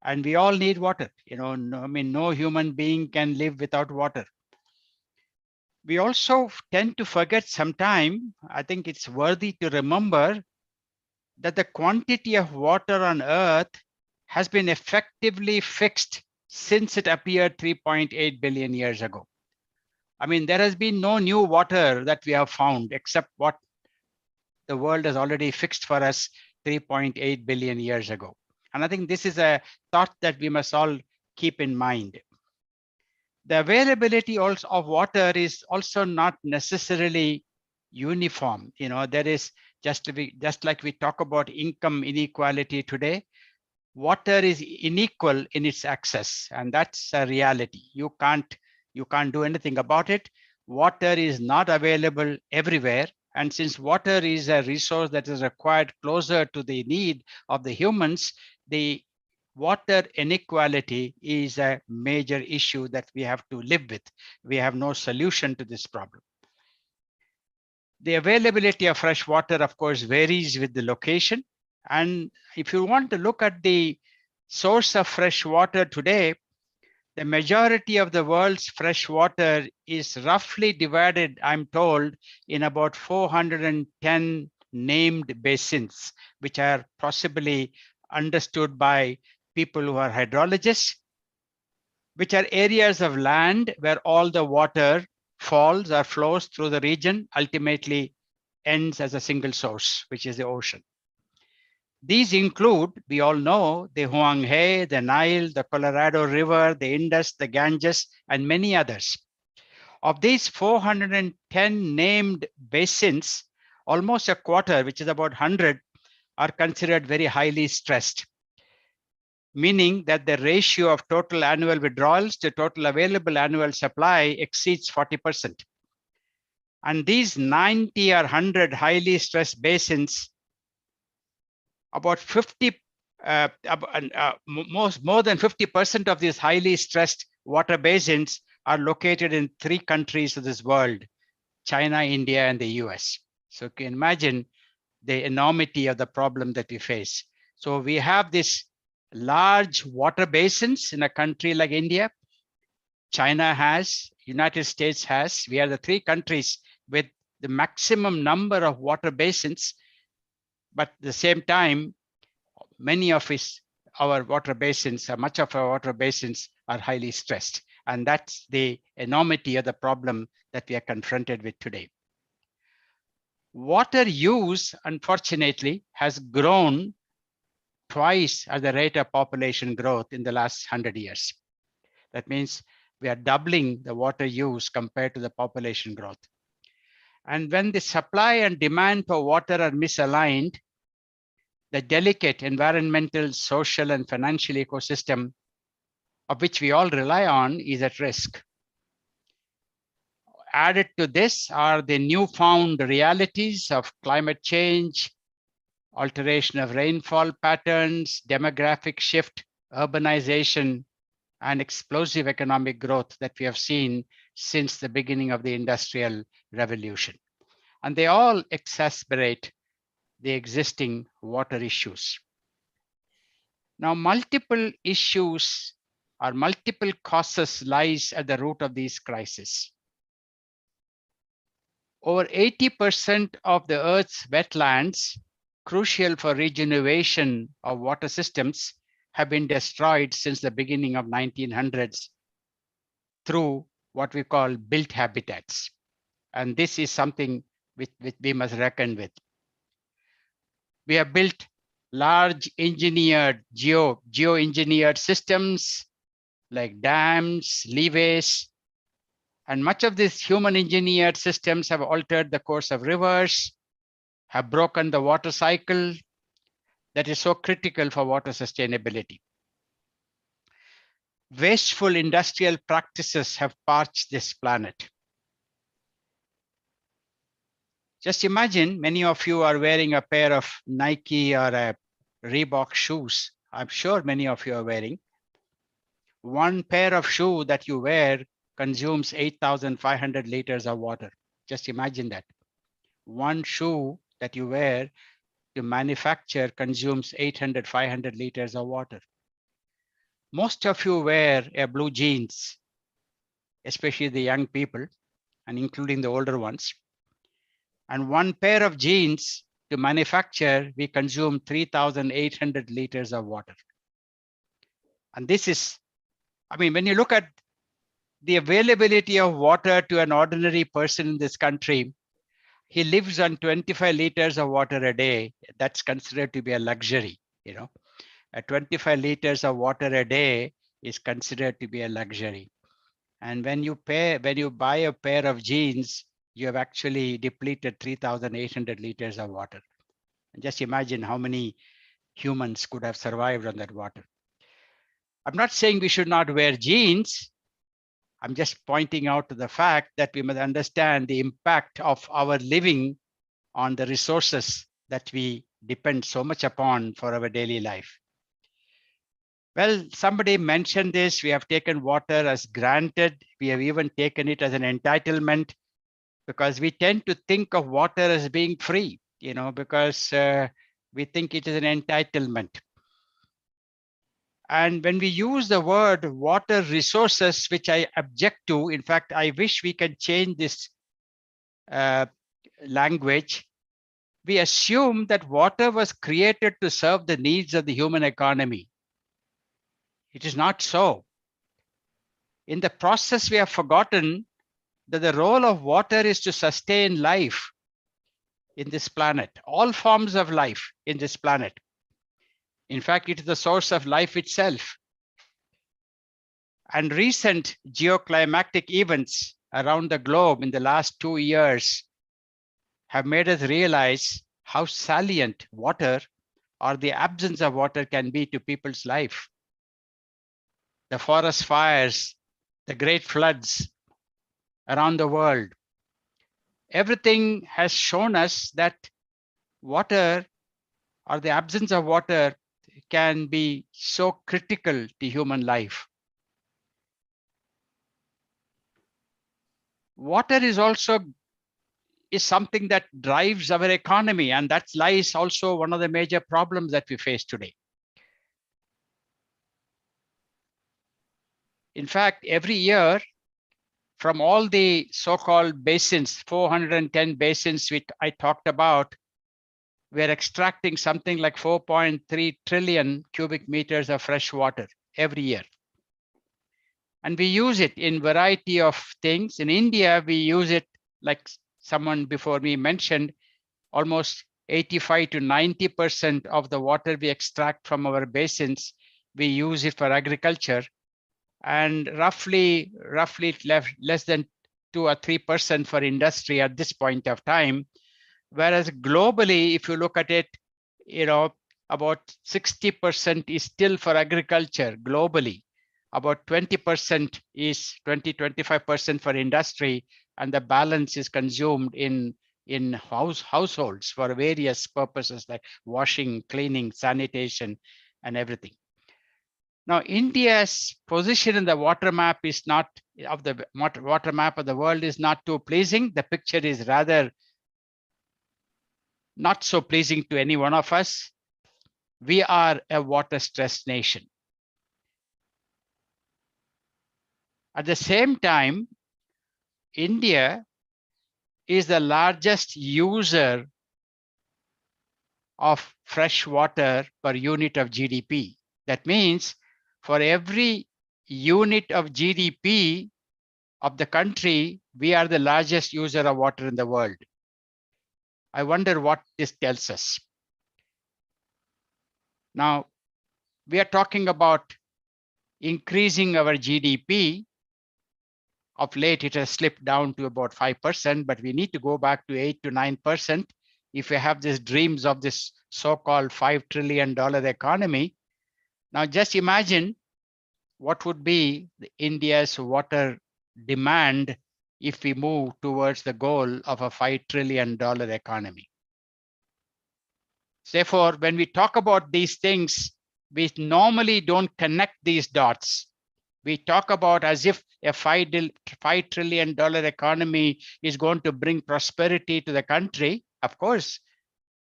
And we all need water. No human being can live without water. We also tend to forget sometime, I think it's worthy to remember that the quantity of water on Earth has been effectively fixed since it appeared 3.8 billion years ago. I mean, there has been no new water that we have found except what the world has already fixed for us 3.8 billion years ago. And I think this is a thought that we must all keep in mind. The availability also of water is also not necessarily uniform. There is just like we talk about income inequality today, water is unequal in its access, and that's a reality. You can't do anything about it. Water is not available everywhere. And since water is a resource that is required closer to the need of the humans, the water inequality is a major issue that we have to live with. We have no solution to this problem. The availability of fresh water, of course, varies with the location. And if you want to look at the source of fresh water today, the majority of the world's fresh water is roughly divided, I'm told, in about 410 named basins, which are possibly understood by people who are hydrologists, which are areas of land where all the water falls or flows through the region, ultimately ends as a single source, which is the ocean. These include, we all know, the Huang He, the Nile, the Colorado River, the Indus, the Ganges, and many others. Of these 410 named basins, almost a quarter, which is about 100, are considered very highly stressed, meaning that the ratio of total annual withdrawals to total available annual supply exceeds 40%. And these 90 or 100 highly stressed basins, about more than 50% of these highly stressed water basins are located in 3 countries of this world: China, India, and the US. So you can imagine the enormity of the problem that we face. So we have this large water basins in a country like India. China has, United States has. We are the 3 countries with the maximum number of water basins. But at the same time, many of our water basins, much of our water basins are highly stressed. And that's the enormity of the problem that we are confronted with today. Water use, unfortunately, has grown twice at the rate of population growth in the last 100 years. That means we are doubling the water use compared to the population growth. And when the supply and demand for water are misaligned, the delicate environmental, social, and financial ecosystem of which we all rely on is at risk. Added to this are the newfound realities of climate change, alteration of rainfall patterns, demographic shift, urbanization, and explosive economic growth that we have seen since the beginning of the Industrial Revolution. And they all exacerbate the existing water issues. Now, multiple issues or multiple causes lies at the root of these crises. Over 80% of the Earth's wetlands, crucial for regeneration of water systems, have been destroyed since the beginning of 1900s through what we call built habitats. And this is something which we must reckon with. We have built large engineered, geo-engineered systems like dams, levees, and much of these human engineered systems have altered the course of rivers, have broken the water cycle that is so critical for water sustainability. Wasteful industrial practices have parched this planet. Just imagine many of you are wearing a pair of Nike or a Reebok shoes. I'm sure many of you are wearing. One pair of shoe that you wear consumes 8,500 liters of water. Just imagine that. One shoe that you wear to manufacture consumes 800, 500 liters of water. Most of you wear a blue jeans, especially the young people, and including the older ones. And one pair of jeans to manufacture, we consume 3,800 liters of water. And this is, I mean, when you look at the availability of water to an ordinary person in this country, he lives on 25 liters of water a day. That's considered to be a luxury, you know. 25 liters of water a day is considered to be a luxury. And when you buy a pair of jeans, you have actually depleted 3,800 liters of water. And just imagine how many humans could have survived on that water. I'm not saying we should not wear jeans. I'm just pointing out to the fact that we must understand the impact of our living on the resources that we depend so much upon for our daily life. Well, somebody mentioned this. We have taken water as granted. We have even taken it as an entitlement, because we tend to think of water as being free, you know, because we think it is an entitlement. And when we use the word water resources, which I object to, in fact, I wish we can change this language. We assume that water was created to serve the needs of the human economy. It is not so. In the process, we have forgotten that the role of water is to sustain life in this planet, all forms of life in this planet. In fact, it is the source of life itself. And recent geoclimatic events around the globe in the last 2 years have made us realize how salient water or the absence of water can be to people's life. The forest fires, the great floods around the world. Everything has shown us that water or the absence of water can be so critical to human life. Water is something that drives our economy, and that lies also one of the major problems that we face today. In fact, every year, from all the so-called basins, 410 basins which I talked about, we're extracting something like 4.3 trillion cubic meters of fresh water every year. And we use it in a variety of things. In India, we use it, like someone before me mentioned, almost 85 to 90% of the water we extract from our basins, we use it for agriculture. And roughly less than 2 or 3% for industry at this point of time. Whereas globally, if you look at it, you know, about 60% is still for agriculture globally. About 20% is 25% for industry, and the balance is consumed in households for various purposes like washing, cleaning, sanitation, and everything. Now, India's position in the water map is not of the water map of the world is not too pleasing. The picture is rather not so pleasing to any one of us. We are a water-stressed nation. At the same time, India is the largest user of fresh water per unit of GDP. That means for every unit of GDP, of the country, we are the largest user of water in the world. I wonder what this tells us. Now, we are talking about increasing our GDP. Of late, it has slipped down to about 5%, but we need to go back to 8 to 9% if we have these dreams of this so-called $5 trillion economy. Now, just imagine what would be India's water demand if we move towards the goal of a $5 trillion economy. Therefore, when we talk about these things, we normally don't connect these dots. We talk about as if a $5 trillion economy is going to bring prosperity to the country. Of course,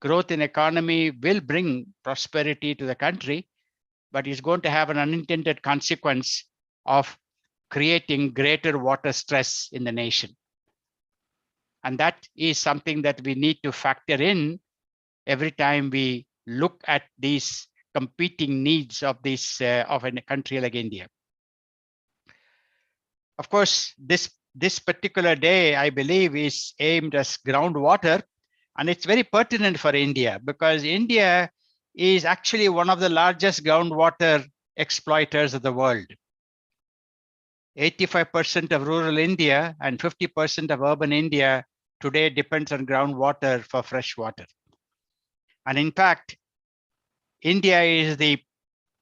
growth in economy will bring prosperity to the country, but it's going to have an unintended consequence of creating greater water stress in the nation. And that is something that we need to factor in every time we look at these competing needs of this of a country like India. Of course, this particular day, I believe, is aimed as groundwater, and it's very pertinent for India because India is actually one of the largest groundwater exploiters of the world. 85% of rural India and 50% of urban India today depends on groundwater for fresh water. And in fact, India is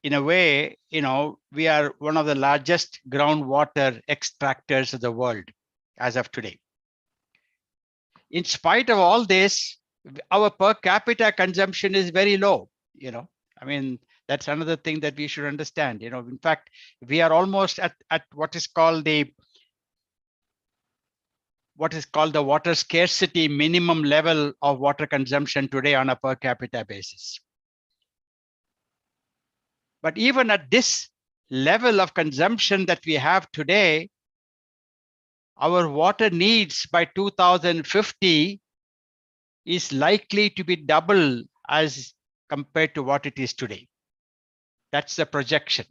in a way, we are one of the largest groundwater extractors of the world as of today. In spite of all this, our per capita consumption is very low. I mean, that's another thing that we should understand. In fact, we are almost at what is called the water scarcity minimum level of water consumption today on a per capita basis. But even at this level of consumption that we have today, our water needs by 2050 is likely to be double as compared to what it is today. That's the projection.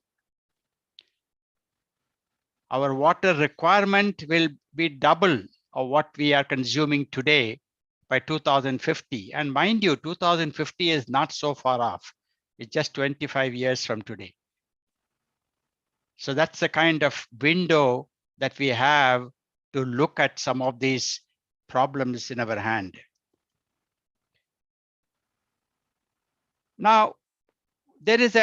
Our water requirement will be double of what we are consuming today by 2050. And mind you, 2050 is not so far off. It's just 25 years from today. So that's the kind of window that we have to look at some of these problems in our hand. Now, there is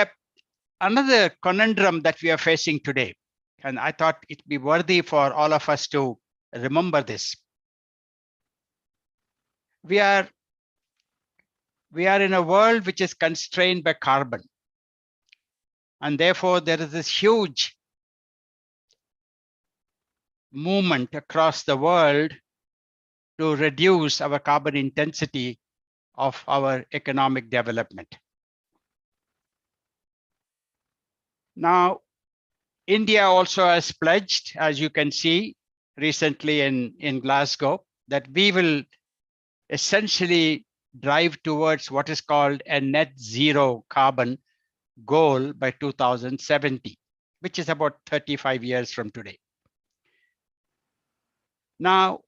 another conundrum that we are facing today. And I thought it'd be worthy for all of us to remember this. We are in a world which is constrained by carbon. And therefore, there is this huge movement across the world to reduce our carbon intensity of our economic development. Now, India also has pledged, as you can see recently in Glasgow, that we will essentially drive towards what is called a net zero carbon goal by 2070, which is about 35 years from today. Now,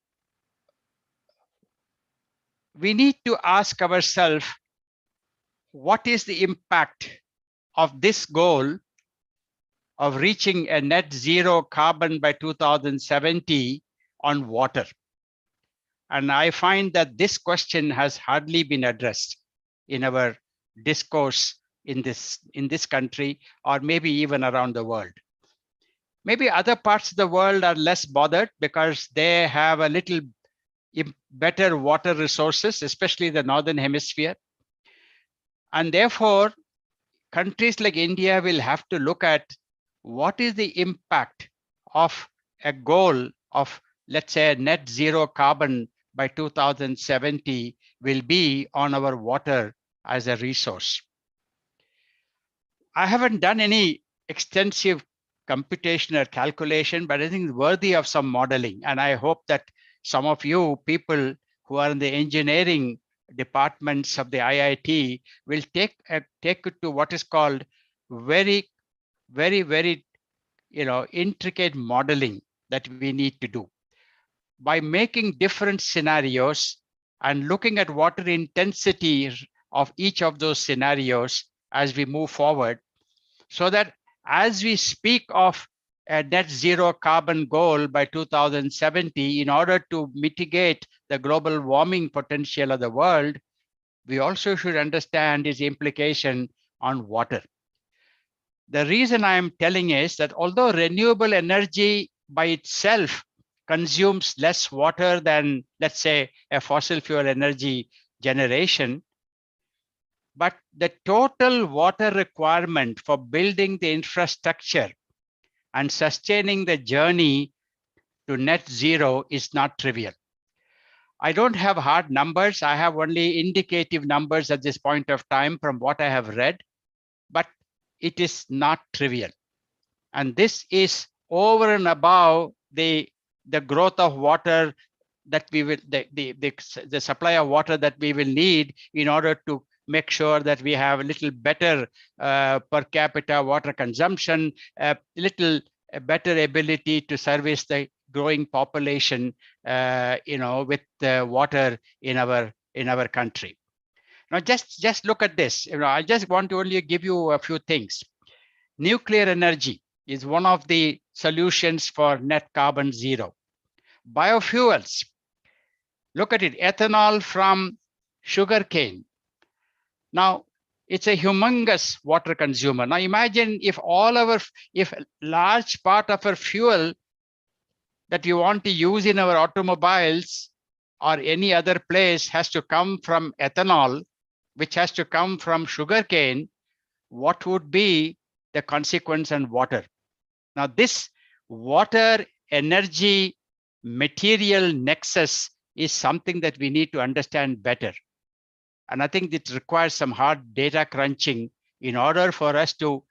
we need to ask ourselves, what is the impact of this goal of reaching a net zero carbon by 2070 on water? And I find that this question has hardly been addressed in our discourse in this country, or maybe even around the world. Maybe other parts of the world are less bothered because they have a little better water resources, especially the Northern Hemisphere. And therefore, countries like India will have to look at what is the impact of a goal of, let's say, net zero carbon by 2070 will be on our water as a resource. I haven't done any extensive computational calculation, but I think it's worthy of some modeling. And I hope that some of you people who are in the engineering departments of the IIT will take it to what is called very intricate modeling that we need to do. By making different scenarios and looking at water intensity of each of those scenarios as we move forward, so that as we speak of a net zero carbon goal by 2070, in order to mitigate the global warming potential of the world, we also should understand its implication on water. The reason I am telling is that although renewable energy by itself consumes less water than, let's say, a fossil fuel energy generation, but the total water requirement for building the infrastructure and sustaining the journey to net zero is not trivial. I don't have hard numbers. I have only indicative numbers at this point of time from what I have read, but it is not trivial. And this is over and above the growth of water that we will, the supply of water that we will need in order to make sure that we have a little better per capita water consumption, a little better ability to service the growing population, with water in our country. Now, just look at this. I just want to only give you a few things. Nuclear energy is one of the solutions for net carbon zero. Biofuels, look at it, ethanol from sugarcane. Now, it's a humongous water consumer. Now, imagine if if large part of our fuel that you want to use in our automobiles or any other place has to come from ethanol, which has to come from sugarcane, what would be the consequence on water? Now, this water energy material nexus is something that we need to understand better. And I think it requires some hard data crunching in order for us to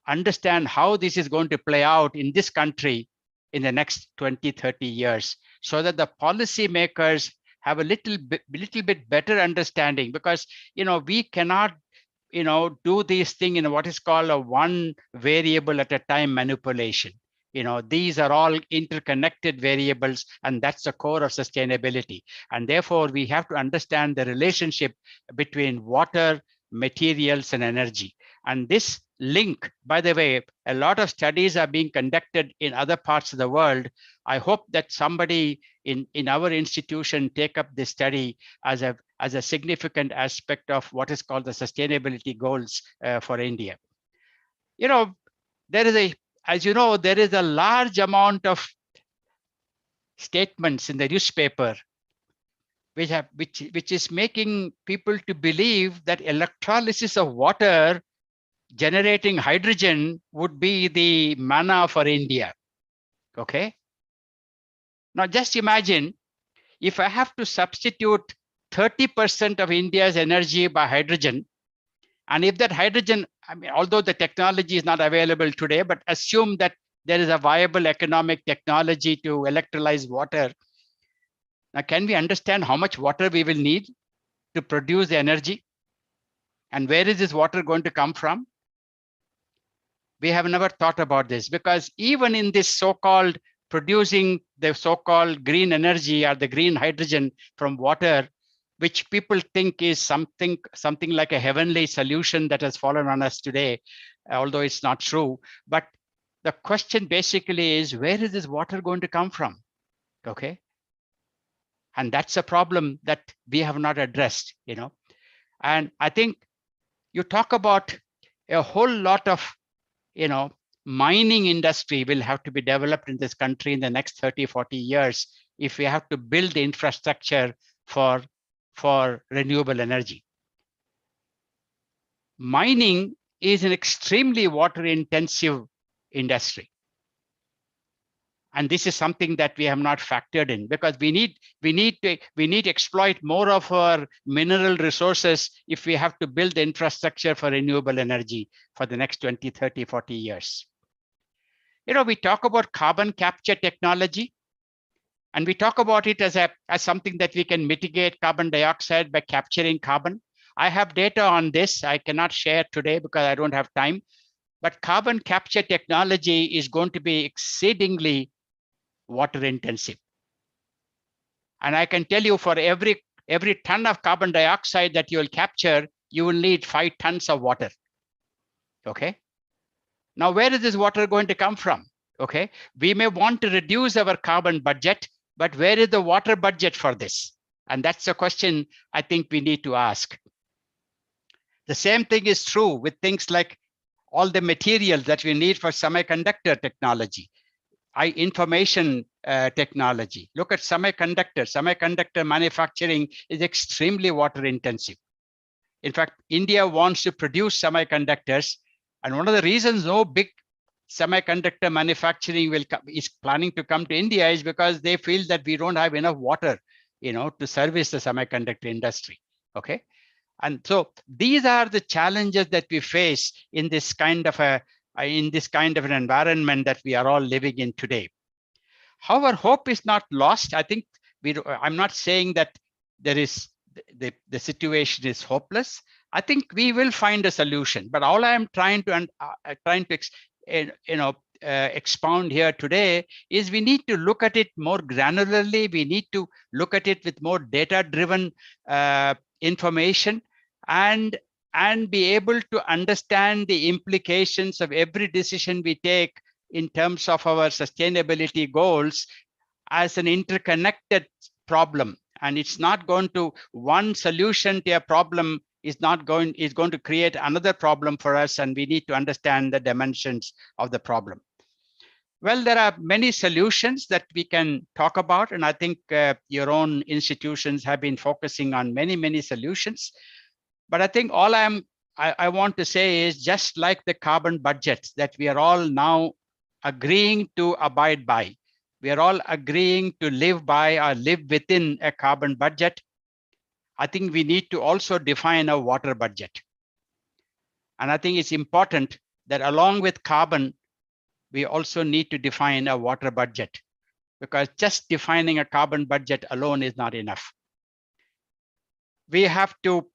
understand how this is going to play out in this country in the next 20, 30 years, so that the policymakers have a little bit better understanding, because we cannot do this thing in what is called a one variable at a time manipulation. These are all interconnected variables, and that's the core of sustainability. And therefore, we have to understand the relationship between water, materials, and energy. And this link, by the way, a lot of studies are being conducted in other parts of the world. I hope that somebody in our institution take up this study as a significant aspect of what is called the sustainability goals for India. As you know, there is a large amount of statements in the newspaper which is making people to believe that electrolysis of water generating hydrogen would be the manna for India. Okay. Now just imagine if I have to substitute 30% of India's energy by hydrogen, and if that hydrogen, although the technology is not available today, but assume that there is a viable economic technology to electrolyze water. Now, can we understand how much water we will need to produce the energy? And where is this water going to come from? We have never thought about this, because even in this so-called producing the so-called green energy or the green hydrogen from water, which people think is something like a heavenly solution that has fallen on us today, although it's not true. But the question basically is, where is this water going to come from? Okay. And that's a problem that we have not addressed, And I think you talk about a whole lot of, mining industry will have to be developed in this country in the next 30, 40 years if we have to build the infrastructure for renewable energy. Mining is an extremely water intensive industry. And this is something that we have not factored in, because we need to exploit more of our mineral resources if we have to build the infrastructure for renewable energy for the next 20, 30, 40 years. We talk about carbon capture technology, and we talk about it as something that we can mitigate carbon dioxide by capturing carbon. I have data on this. I cannot share today because I don't have time. But carbon capture technology is going to be exceedingly water intensive. And I can tell you for every ton of carbon dioxide that you will capture, you will need 5 tons of water. Okay. Now, where is this water going to come from? Okay. We may want to reduce our carbon budget, but where is the water budget for this? And that's a question I think we need to ask. The same thing is true with things like all the materials that we need for semiconductor technology, information technology. Look at semiconductors. Semiconductor manufacturing is extremely water intensive. In fact, India wants to produce semiconductors. And one of the reasons no big semiconductor manufacturing is planning to come to India is because they feel that we don't have enough water, to service the semiconductor industry. Okay. And so these are the challenges that we face in this kind of an environment that we are all living in today. However, hope is not lost. I think I'm not saying that there is the situation is hopeless. I think we will find a solution. But all I am trying to expound here today is we need to look at it more granularly. We need to look at it with more data-driven information and be able to understand the implications of every decision we take in terms of our sustainability goals as an interconnected problem. And it's not going to, one solution to a problem is going to create another problem for us, and we need to understand the dimensions of the problem. Well, there are many solutions that we can talk about, and I think your own institutions have been focusing on many solutions. But I think all I want to say is, just like the carbon budgets that we are all now agreeing to abide by, we are all agreeing to live by or live within a carbon budget. I think we need to also define a water budget. And I think it's important that along with carbon, we also need to define a water budget, because just defining a carbon budget alone is not enough. We have to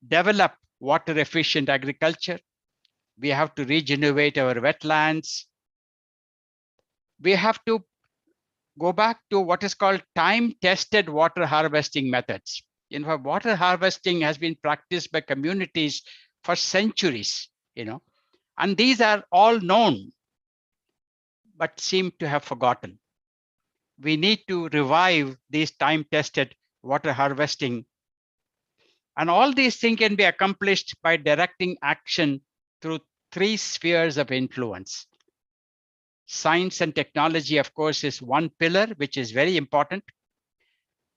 develop water efficient agriculture. We have to regenerate our wetlands. We have to go back to what is called time-tested water harvesting methods. In fact, water harvesting has been practiced by communities for centuries, and these are all known, but seem to have forgotten. We need to revive these time-tested water harvesting. And all these things can be accomplished by directing action through 3 spheres of influence. Science and technology, of course, is one pillar, which is very important.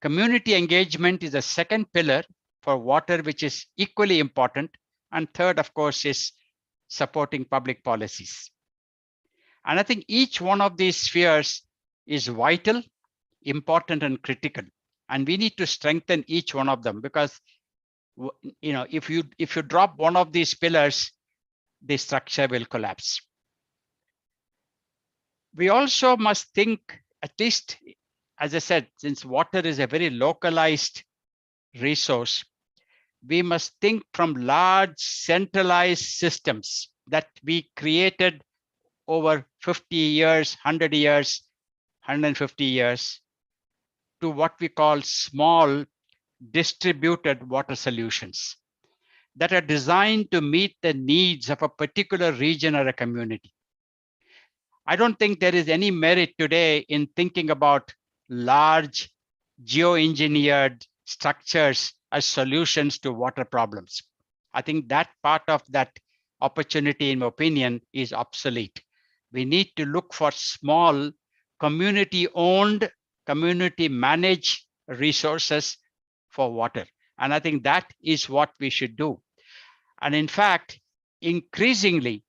Community engagement is a second pillar for water, which is equally important. And third, of course, is supporting public policies. And I think each one of these spheres is vital, important, and critical. And we need to strengthen each one of them, because if you drop one of these pillars, the structure will collapse. We also must think, at least, as I said, since water is a very localized resource, we must think from large centralized systems that we created over 50 years, 100 years, 150 years, to what we call small distributed water solutions that are designed to meet the needs of a particular region or a community. I don't think there is any merit today in thinking about large geoengineered structures as solutions to water problems. I think that part of that opportunity, in my opinion, is obsolete. We need to look for small community-owned, community-managed resources for water. And I think that is what we should do. And in fact, increasingly,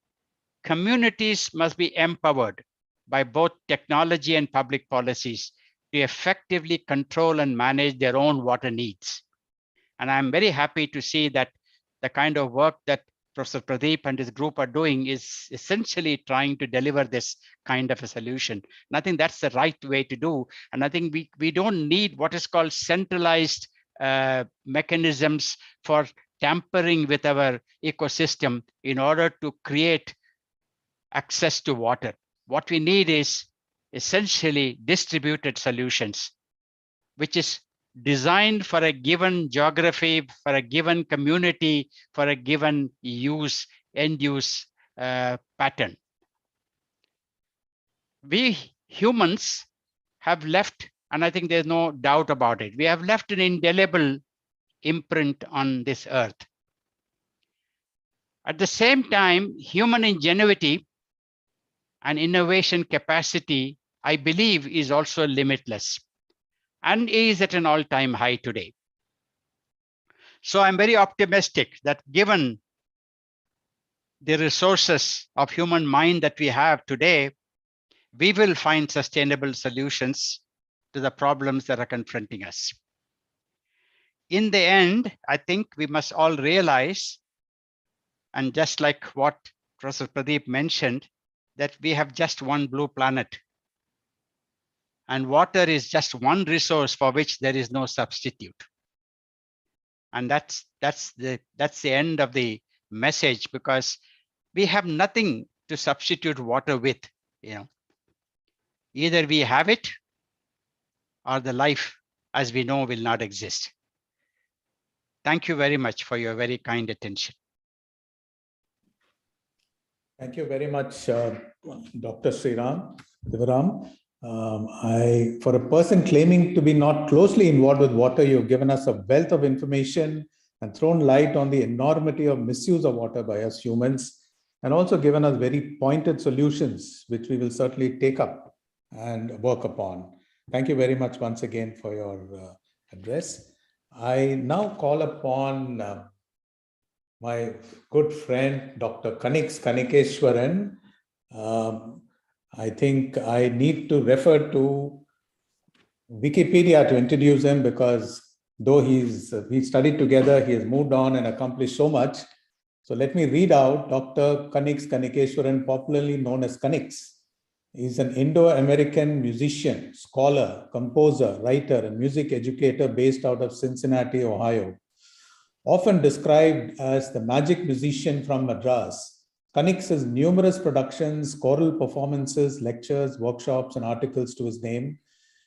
communities must be empowered by both technology and public policies to effectively control and manage their own water needs. And I'm very happy to see that the kind of work that Professor Pradeep and his group are doing is essentially trying to deliver this kind of a solution. And I think that's the right way to do. And I think we don't need what is called centralized mechanisms for tampering with our ecosystem in order to create access to water. What we need is essentially distributed solutions, which is designed for a given geography, for a given community, for a given end use pattern. We humans have left, and I think there's no doubt about it, we have left an indelible imprint on this earth. At the same time, human ingenuity and innovation capacity, I believe, is also limitless and is at an all-time high today. So I'm very optimistic that given the resources of human mind that we have today, we will find sustainable solutions to the problems that are confronting us. In the end, I think we must all realize, and just like what Professor Pradeep mentioned, that we have just one blue planet. And water is just one resource for which there is no substitute. And that's the end of the message, because we have nothing to substitute water with. Either we have it or the life as we know will not exist. Thank you very much for your very kind attention. Thank you very much, Dr. Sivaram. For a person claiming to be not closely involved with water, you've given us a wealth of information and thrown light on the enormity of misuse of water by us humans, and also given us very pointed solutions, which we will certainly take up and work upon. Thank you very much once again for your address. I now call upon my good friend, Dr. Kanikeshwaran. I think I need to refer to Wikipedia to introduce him, because though we studied together, he has moved on and accomplished so much. So let me read out Dr. Kanikeshwaran, popularly known as Kanix. He's an Indo-American musician, scholar, composer, writer, and music educator based out of Cincinnati, Ohio. Often described as the magic musician from Madras, Kanix has numerous productions, choral performances, lectures, workshops, and articles to his name.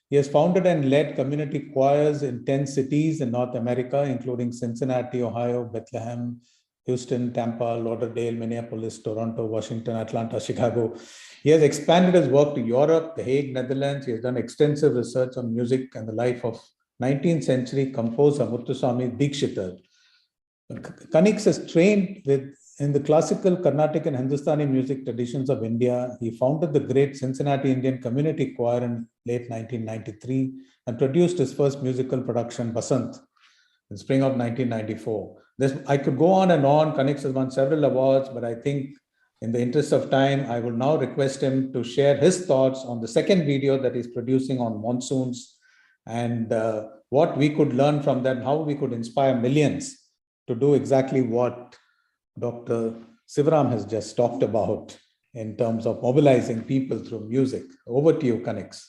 He has founded and led community choirs in 10 cities in North America, including Cincinnati, Ohio, Bethlehem, Houston, Tampa, Lauderdale, Minneapolis, Toronto, Washington, Atlanta, Chicago. He has expanded his work to Europe, The Hague, Netherlands. He has done extensive research on music and the life of 19th century composer Muthuswami Dikshitar. Kanix is trained in the classical, Carnatic, and Hindustani music traditions of India. He founded the great Cincinnati Indian Community Choir in late 1993 and produced his first musical production, Basant, in spring of 1994. I could go on and on. Kanix has won several awards, but I think in the interest of time, I will now request him to share his thoughts on the second video that he's producing on monsoons, and what we could learn from them, how we could inspire millions to do exactly what Dr. Sivaram has just talked about in terms of mobilizing people through music. Over to you, Kanix.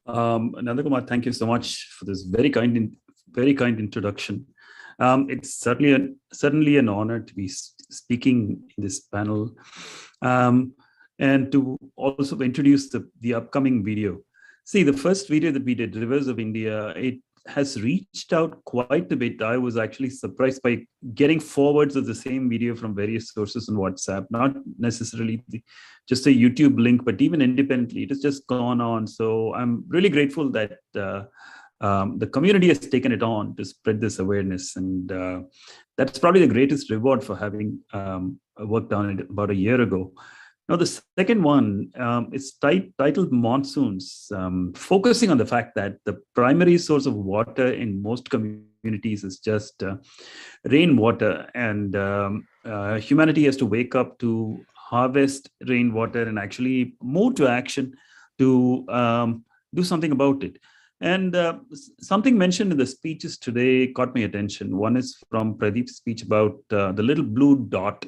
Nandakumar, thank you so much for this very kind introduction. It's certainly an honor to be speaking in this panel, and to also introduce the upcoming video. See, the first video that we did, Rivers of India, it has reached out quite a bit. I was actually surprised by getting forwards of the same video from various sources on WhatsApp, not necessarily just a YouTube link, but even independently, it has just gone on. So I'm really grateful that the community has taken it on to spread this awareness. And that's probably the greatest reward for having worked on it about a year ago. Now, the second one is titled Monsoons, focusing on the fact that the primary source of water in most communities is just rainwater, and humanity has to wake up to harvest rainwater and actually move to action to do something about it. And something mentioned in the speeches today caught my attention. One is from Pradeep's speech about the little blue dot.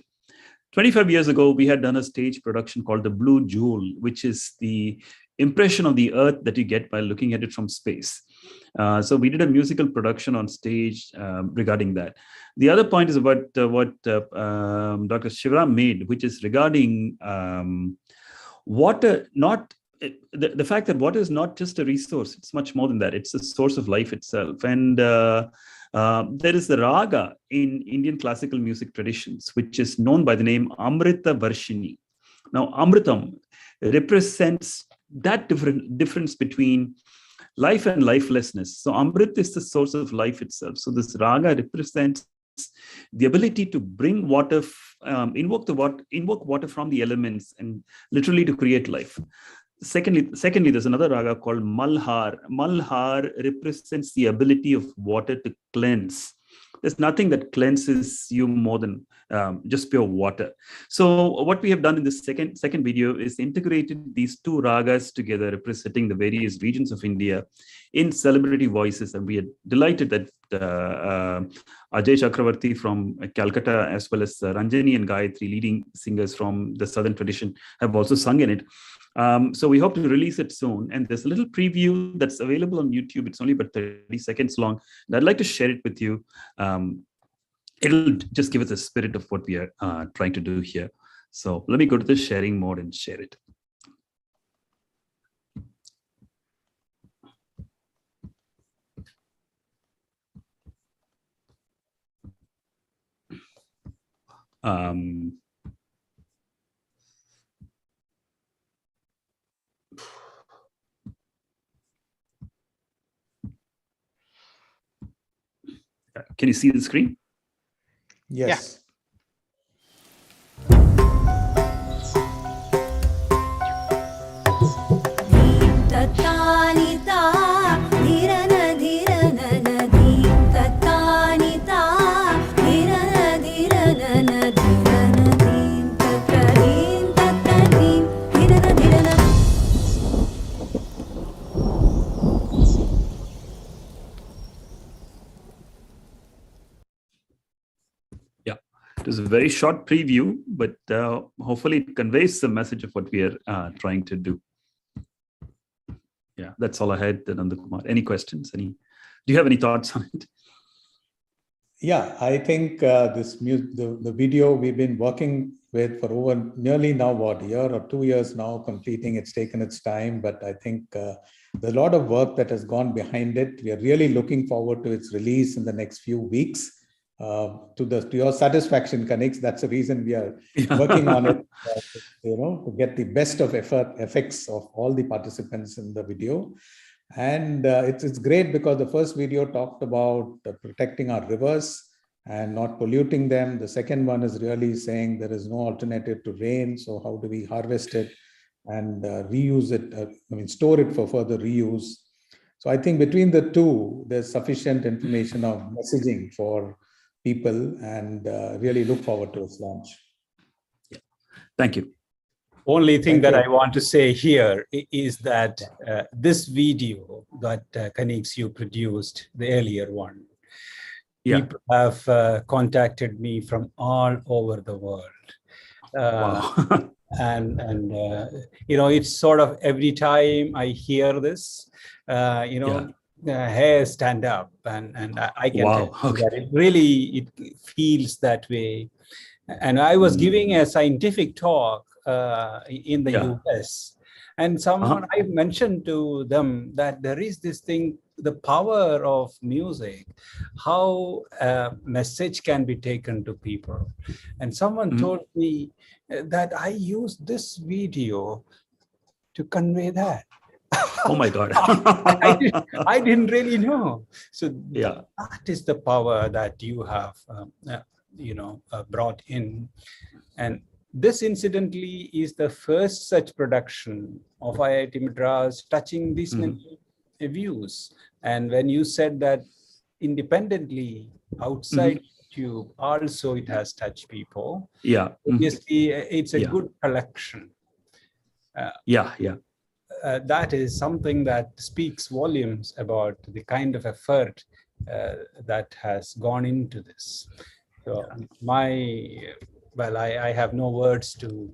25 years ago, we had done a stage production called The Blue Jewel, which is the impression of the earth that you get by looking at it from space. So we did a musical production on stage regarding that. The other point is about what Dr. Sivaram made, which is regarding water, not the fact that water is not just a resource, it's much more than that. It's a source of life itself. And there is the raga in Indian classical music traditions, which is known by the name Amrita Varshini. Now, Amritam represents that difference between life and lifelessness. So Amrit is the source of life itself. So this raga represents the ability to bring water, invoke water from the elements and literally to create life. Secondly, there's another raga called Malhar. Malhar represents the ability of water to cleanse. There's nothing that cleanses you more than just pure water. So what we have done in this second video is integrated these two ragas together, representing the various regions of India in celebrity voices. And we are delighted that Ajay Chakravarti from Calcutta, as well as Ranjani and Gayatri, leading singers from the Southern tradition, have also sung in it. So we hope to release it soon. And there's a little preview that's available on YouTube. It's only about 30 seconds long. And I'd like to share it with you. It'll just give us a spirit of what we are trying to do here. So let me go to the sharing mode and share it. Can you see the screen? Yes. It was a very short preview, but hopefully it conveys the message of what we are trying to do. Yeah, that's all I had, Nandakumar. Any questions? Do you have any thoughts on it? Yeah, I think the video we've been working with for over nearly now, what, a year or 2 years now, completing. It's taken its time, but I think there's a lot of work that has gone behind it. We are really looking forward to its release in the next few weeks. To your satisfaction, Kanix, that's the reason we are working on it, to get the best of effects of all the participants in the video. And it's great because the first video talked about protecting our rivers and not polluting them. The second one is really saying there is no alternative to rain. So how do we harvest it and reuse it, store it for further reuse. So I think between the two, there's sufficient information of messaging for people, and really look forward to its launch. Yeah. Thank you. Only thing that I want to say here is that this video that Kanix you produced, the earlier one, people have contacted me from all over the world. Wow. and it's sort of every time I hear this, hair stand up, and I can tell you that it feels that way. And I was giving a scientific talk in the US, and I mentioned to them that there is this thing, the power of music, how a message can be taken to people. And someone told me that I used this video to convey that. Oh my God. I didn't really know. So that is the power that you have, brought in. And this, incidentally, is the first such production of IIT Madras touching these many views. And when you said that independently, outside YouTube, also it has touched people. Yeah. Obviously, it's a good collection. That is something that speaks volumes about the kind of effort that has gone into this. So I have no words to.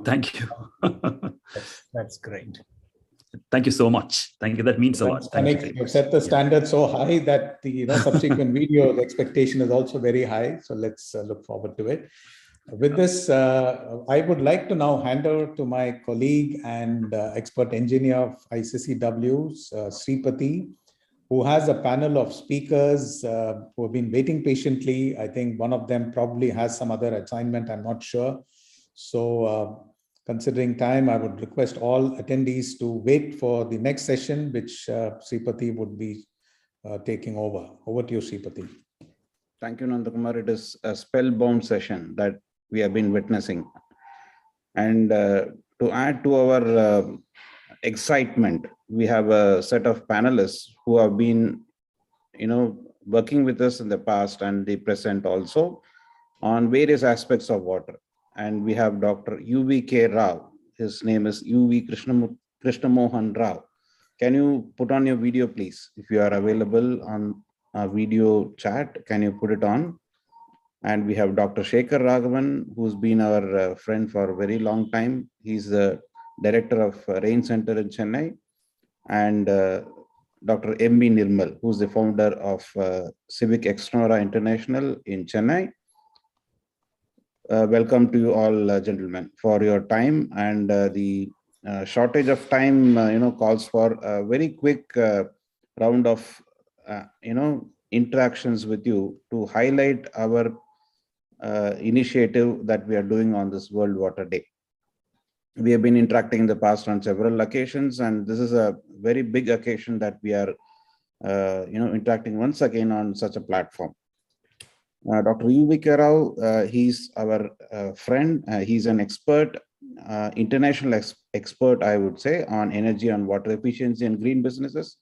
Thank you. That's great. Thank you so much. Thank you. That means a lot. Thank you. You've set the standard so high that the subsequent video, the expectation is also very high. So let's look forward to it. With this, I would like to now hand over to my colleague and expert engineer of ICCW, Sripati, who has a panel of speakers who have been waiting patiently. I think one of them probably has some other assignment, I'm not sure. So considering time, I would request all attendees to wait for the next session, which Sripati would be taking over. Over to you, Sripati. Thank you, Nandakumar. It is a spellbound session that we have been witnessing. And to add to our excitement, we have a set of panelists who have been, working with us in the past and the present also on various aspects of water. And we have Dr. U.V.K. Rao. His name is U.V. Krishnamohan Rao. Can you put on your video, please? If you are available on a video chat, can you put it on? And we have Dr. Shekhar Raghavan, who's been our friend for a very long time. He's the director of Rain Center in Chennai. And Dr. M.B. Nirmal, who's the founder of Civic Exnora International in Chennai. Welcome to you all, gentlemen, for your time. And the shortage of time, calls for a very quick round of, interactions with you to highlight our initiative that we are doing on this World Water Day. We have been interacting in the past on several occasions, and this is a very big occasion that we are, interacting once again on such a platform. Dr. U.V.K. Rao, he's our friend. He's an expert, international expert, I would say, on energy and water efficiency and green businesses,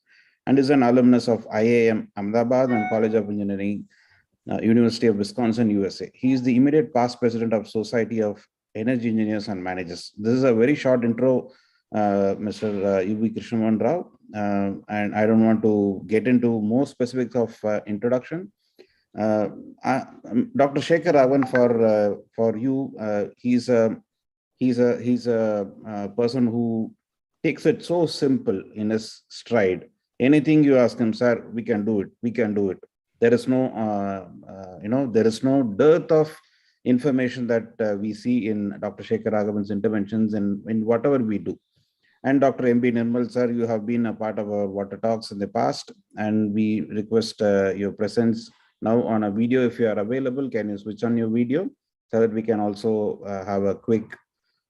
and is an alumnus of IIM Ahmedabad and College of Engineering, University of Wisconsin, USA. He is the immediate past president of Society of Energy Engineers and Managers. This is a very short intro, Mr. U.V. Krishnamohan Rao, and I don't want to get into more specifics of introduction. Dr. Shekhar Raghavan, for you, he's a person who takes it so simple in his stride. Anything you ask him, sir, we can do it. We can do it. There is no, there is no dearth of information that we see in Dr. Shekhar Raghavan's interventions in whatever we do. And Dr. M.B. Nirmal, sir, you have been a part of our water talks in the past, and we request your presence now on a video. If you are available, can you switch on your video so that we can also have a quick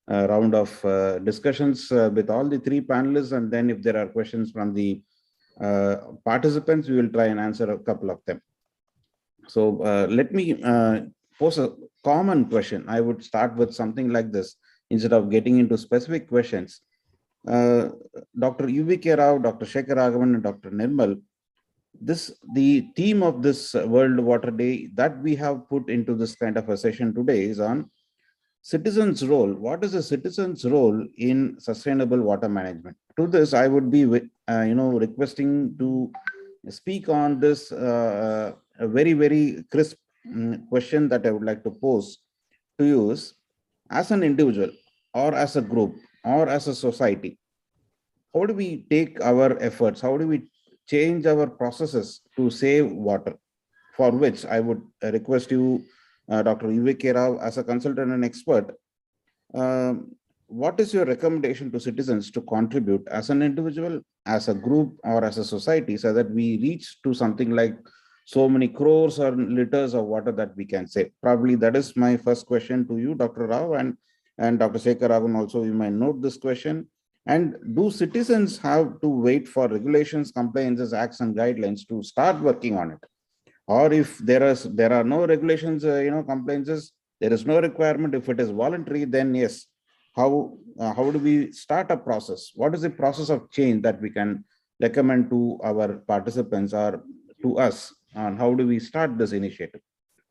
round of discussions with all the three panelists, and then if there are questions from the participants, we will try and answer a couple of them. So let me pose a common question. I would start with something like this instead of getting into specific questions. Dr. U.V.K. Rao, Dr. Shekhar Raghavan, and Dr. Nirmal, the theme of this World Water Day that we have put into this kind of a session today is on citizens' role. What is a citizen's role in sustainable water management? To this, I would be, requesting to speak on this a very, very crisp question that I would like to pose to you is, as an individual or as a group or as a society, how do we take our efforts? How do we change our processes to save water? For which I would request you, Dr. U.V.K. Rao, as a consultant and expert, what is your recommendation to citizens to contribute as an individual, as a group, or as a society so that we reach to something like so many crores or liters of water that we can save? Probably that is my first question to you, Dr. Rao, and Dr. Shekhar Raghavan also, you might note this question. And do citizens have to wait for regulations, compliances, acts, and guidelines to start working on it? Or if there are no regulations, compliances, there is no requirement. If it is voluntary, then yes. How do we start a process? What is the process of change that we can recommend to our participants or to us? And how do we start this initiative?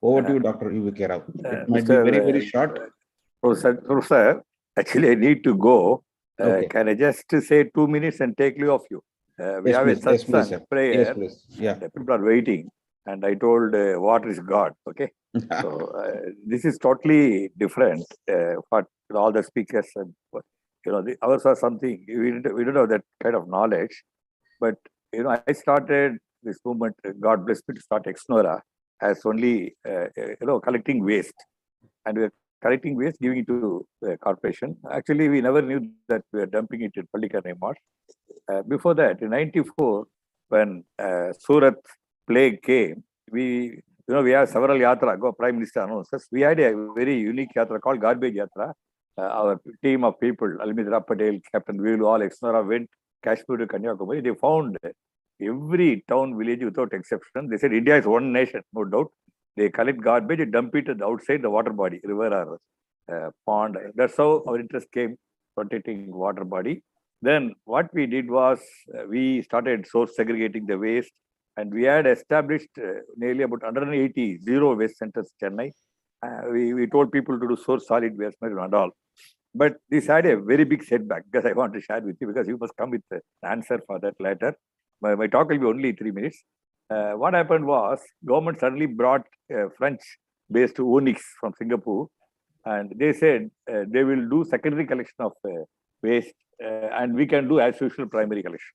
Over to you, Dr. U.V.K. Rao. It might be very, very short. Sir, actually, I need to go. Okay. Can I just say 2 minutes and take leave of you? We Yes, have please. a Yes, please, sir. prayer. Yes, please. Yeah. The people are waiting, and I told water is God. Okay, so this is totally different. What all the speakers said, the ours are something we don't have that kind of knowledge. But I started this movement. God bless me to start Exnora as only collecting waste, and we're collecting waste, giving it to the corporation. Actually, we never knew that we were dumping it in Pallikarnai Marsh. Before that, in '94, when Surat plague came, we have several yatra. Prime Minister announces. We had a very unique yatra called Garbage Yatra. Our team of people, Almidra Patel, Captain Velu, all ex-Nora went Kashmir to Kanyakumari. They found every town, village without exception. They said India is one nation, no doubt. They collect garbage and dump it outside the water body, river or pond. That's how our interest came, protecting water body. Then what we did was we started source segregating the waste, and we had established nearly about 180 zero waste centers in Chennai. We told people to do source solid waste and all. But this had a very big setback, because I want to share with you, because you must come with an answer for that later. My talk will be only 3 minutes. What happened was, government suddenly brought French-based Onyx from Singapore, and they said they will do secondary collection of waste, and we can do as usual primary collection.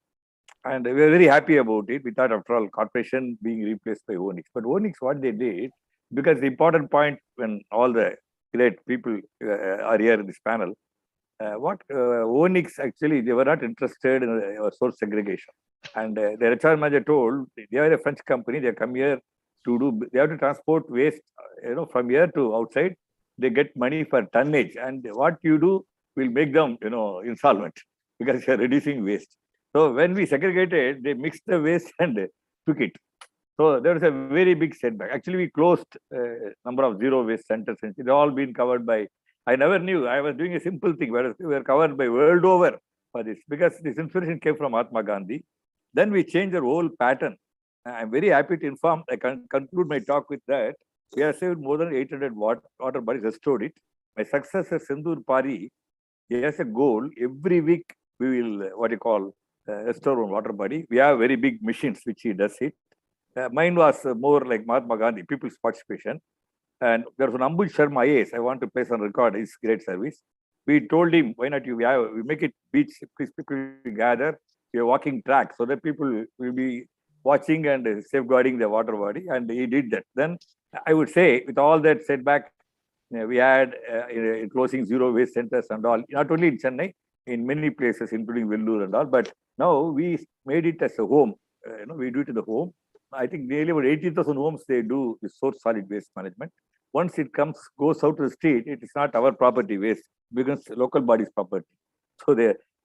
And we were very happy about it. We thought, after all, corporation being replaced by Onyx. But Onyx, what they did, because the important point when all the great people are here in this panel, Onyx actually, they were not interested in source segregation. And the HR manager told, they are a French company, they come here to do, they have to transport waste, from here to outside. They get money for tonnage, and what you do will make them, insolvent, because they are reducing waste. So when we segregated, they mixed the waste and took it. So there was a very big setback. Actually, we closed a number of zero waste centers, and it's all been covered by, I never knew, I was doing a simple thing, whereas we were covered by world over for this, because this inspiration came from Mahatma Gandhi. Then we changed our whole pattern. I'm very happy to inform, I can conclude my talk with that. We have saved more than 800 water bodies, restored it. My successor, Sindur Pari, he has a goal. Every week, we will, restore one water body. We have very big machines, which he does it. Mine was more like Mahatma Gandhi, people's participation. And there was an Ambuj Sharma IAS, I want to place on record his great service. We told him, why not we make it beach, people gather, we are walking track, so that people will be watching and safeguarding the water body, and he did that. Then I would say, with all that setback, we had closing zero waste centers and all, not only in Chennai, in many places, including Vellore and all, but now we made it as a home. We do it in the home. I think nearly about 80,000 homes, they do the source solid waste management. Once it goes out to the street, it is not our property waste, becomes local body's property.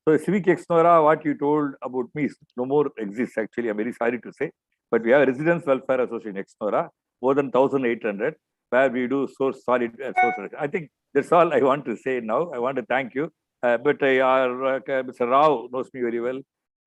So Civic Ex-Nora, what you told about me no more exists, actually. I'm very sorry to say. But we have Residents Welfare Association Ex-Nora, more than 1,800, where we do source solid source. I think that's all I want to say now. I want to thank you. But Mr. Rao knows me very well.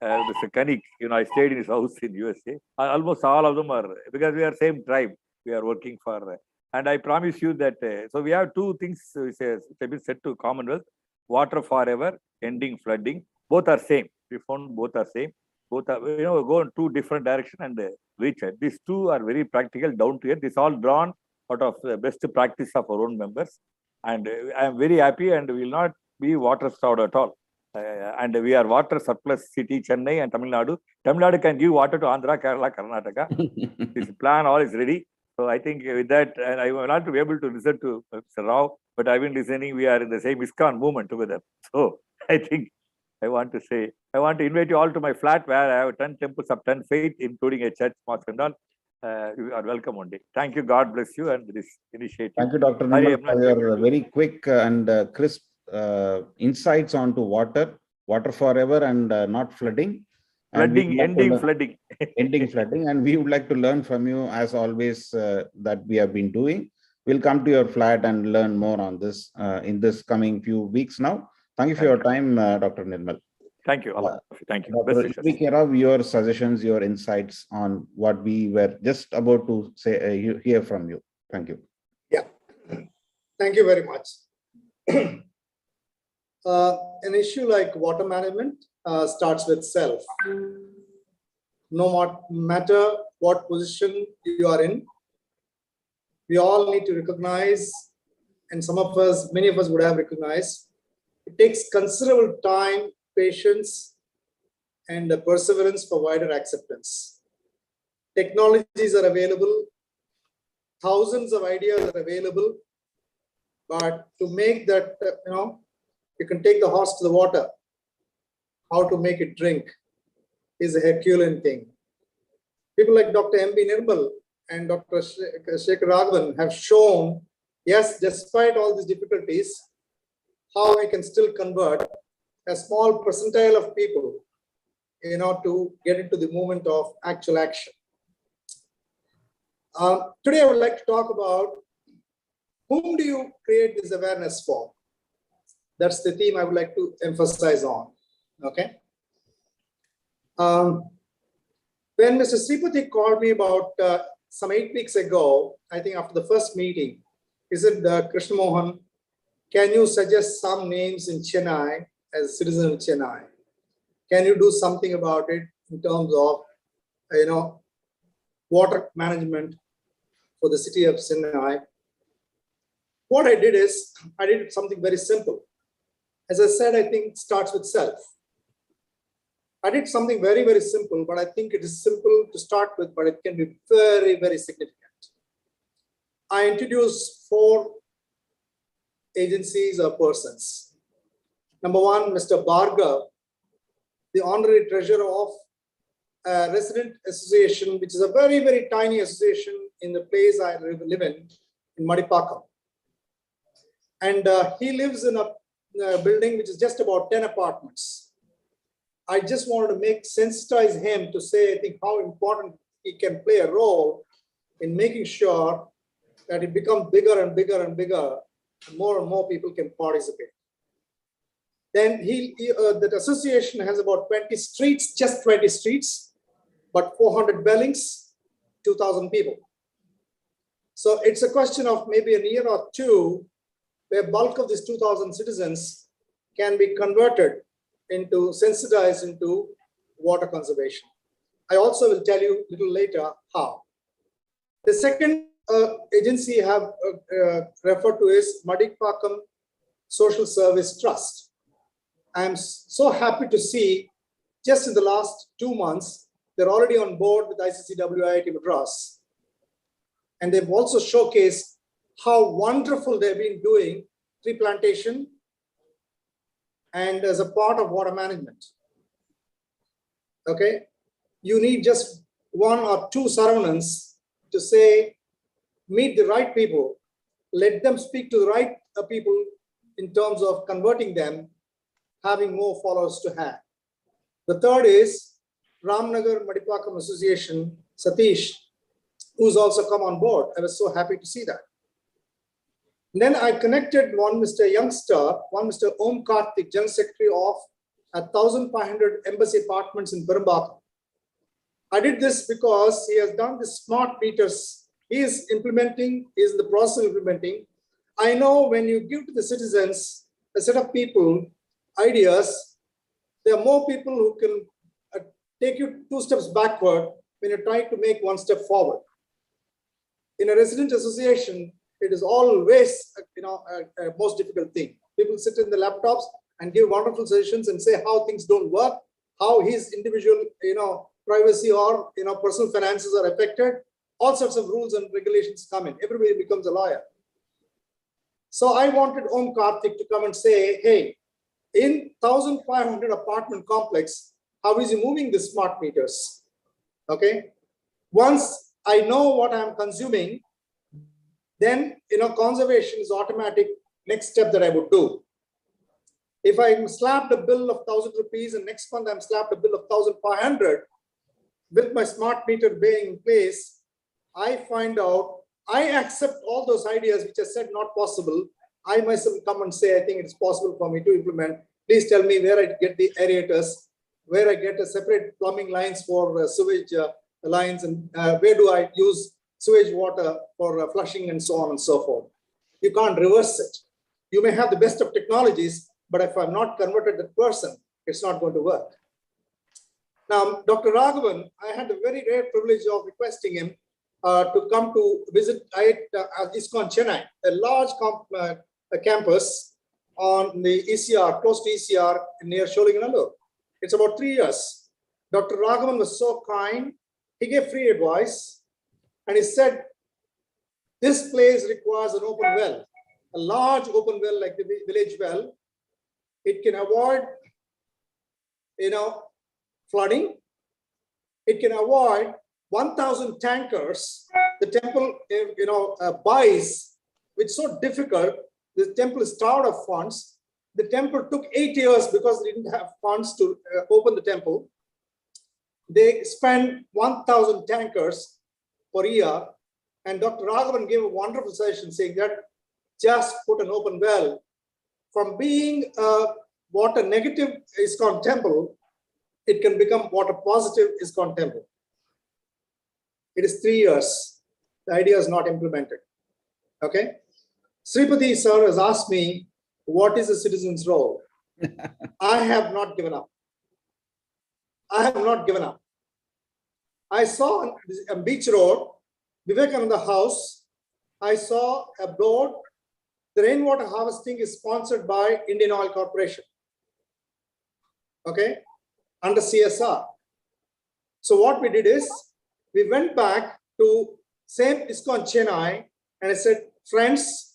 Mr. Kanik, I stayed in his house in USA. Almost all of them are, because we are same tribe, we are working for. And I promise you that, so we have two things which have been set to Commonwealth: water forever, ending flooding. Both are same. We found both are same. Both are, go in two different directions and reach it. These two are very practical, down to earth. This all drawn out of the best practice of our own members. And I am very happy, and we will not be water starved at all. And we are water surplus city, Chennai and Tamil Nadu. Tamil Nadu can give water to Andhra, Kerala, Karnataka. This plan all is ready. So I think with that, and I will not be able to listen to Mr. Rao, but I've been listening. We are in the same ISKCON movement together. So I think I want to invite you all to my flat, where I have 10 temples of 10 faith, including a church, mosque and all. You are welcome one day. Thank you. God bless you and this initiative. Thank you, Dr. Nirmal, for your very quick and crisp insights onto water forever and not flooding. Ending flooding. Ending flooding. And we would like to learn from you, as always, that we have been doing. We'll come to your flat and learn more on this in this coming few weeks now. Thank you for your time, Dr. Nirmal. Thank you. Thank you. Dr. your suggestions, your insights on what we were just about to say, hear from you. Thank you. Yeah. Thank you very much. An issue like water management starts with self. No matter what position you are in, we all need to recognize, and many of us would have recognized, it takes considerable time, patience, and perseverance for wider acceptance. Technologies are available, thousands of ideas are available, But to make that, you can take the horse to the water. How to make it drink is a Herculean thing. People like Dr. M.B. Nirmal and Dr. Shekhar Raghavan have shown, yes, despite all these difficulties, how we can still convert a small percentile of people, to get into the movement of actual action. Today, I would like to talk about whom do you create this awareness for? That's the theme I would like to emphasize on. Okay. When Mr. Sripati called me about some 8 weeks ago, I think after the first meeting, he said, Krishna Mohan, can you suggest some names in Chennai as a citizen of Chennai? Can you do something about it in terms of, water management for the city of Chennai? What I did is, I did something very simple. As I said, I think it starts with self. I did something very, very simple, but I think it is simple to start with, but it can be very, very significant. I introduced 4 agencies or persons. Number 1, Mr. Bhargav, the honorary treasurer of a resident association, which is a very, very tiny association in the place I live in Madipakam. And he lives in a building which is just about 10 apartments. I just wanted to sensitize him to say, I think, how important he can play a role in making sure that it becomes bigger and bigger and bigger, and more people can participate. Then that association has about 20 streets, just 20 streets, but 400 dwellings, 2,000 people. So it's a question of maybe a year or two where bulk of these 2,000 citizens can be converted into, sensitized into water conservation. I also will tell you a little later how. The second agency I have referred to is Madipakam Social Service Trust. I'm so happy to see just in the last 2 months, they're already on board with ICCW IIT Madras. And they've also showcased how wonderful they've been doing tree plantation and as a part of water management. Okay, you need just 1 or 2 Saravanans to say, meet the right people, let them speak to the right people in terms of converting them, having more followers to have. The third is Ramnagar Madipakam Association, Satish, who's also come on board. I was so happy to see that. And then I connected one Mr. Youngster, one Mr. Om Karthik, General Secretary of 1,500 embassy apartments in Perambakam. I did this because he has done the smart meters. He is implementing, he is in the process of implementing. I know when you give to the citizens a set of people ideas, there are more people who can take you 2 steps backward when you try to make 1 step forward. In a resident association, it is always a most difficult thing. People sit in the laptops and give wonderful suggestions and say how things don't work, how his individual privacy or personal finances are affected. All sorts of rules and regulations come in. Everybody becomes a lawyer. So I wanted Om Karthik to come and say, hey, in 1,500 apartment complex, how is he moving the smart meters? Okay. Once I know what I'm consuming, then conservation is automatic next step that I would do. If I'm slapped a bill of 1,000 rupees and next month I'm slapped a bill of 1,500, with my smart meter being in place, I find out, I accept all those ideas which I said not possible. I myself come and say, I think it's possible for me to implement. Please tell me where I get the aerators, where I get a separate plumbing lines for sewage lines, and where do I use sewage water for flushing and so on and so forth. You can't reverse it. You may have the best of technologies, but if I'm not converted that person, it's not going to work. Now, Dr. Raghavan, I had the very rare privilege of requesting him to come to visit ISKCON Chennai, a large campus on the ECR, close to ECR near Sholinganallur. It's about 3 years. Dr. Raghavan was so kind. He gave free advice and he said, this place requires an open well. a large open well like the village well, it can avoid, flooding. It can avoid 1,000 tankers the temple, buys, which is so difficult. The temple is starved of funds. The temple took 8 years because they didn't have funds to open the temple. They spent 1,000 tankers per year. And Dr. Raghavan gave a wonderful suggestion saying that just put an open well. From being a water negative ISKCON temple, it can become water positive ISKCON temple. It is 3 years. The idea is not implemented. Okay. Sripati sir has asked me, what is the citizen's role? I have not given up. I have not given up. I saw on Beach Road, Vivekananda House, I saw a board. The rainwater harvesting is sponsored by Indian Oil Corporation. Okay, under CSR. So what we did is, we went back to same ISKCON Chennai and I said, friends,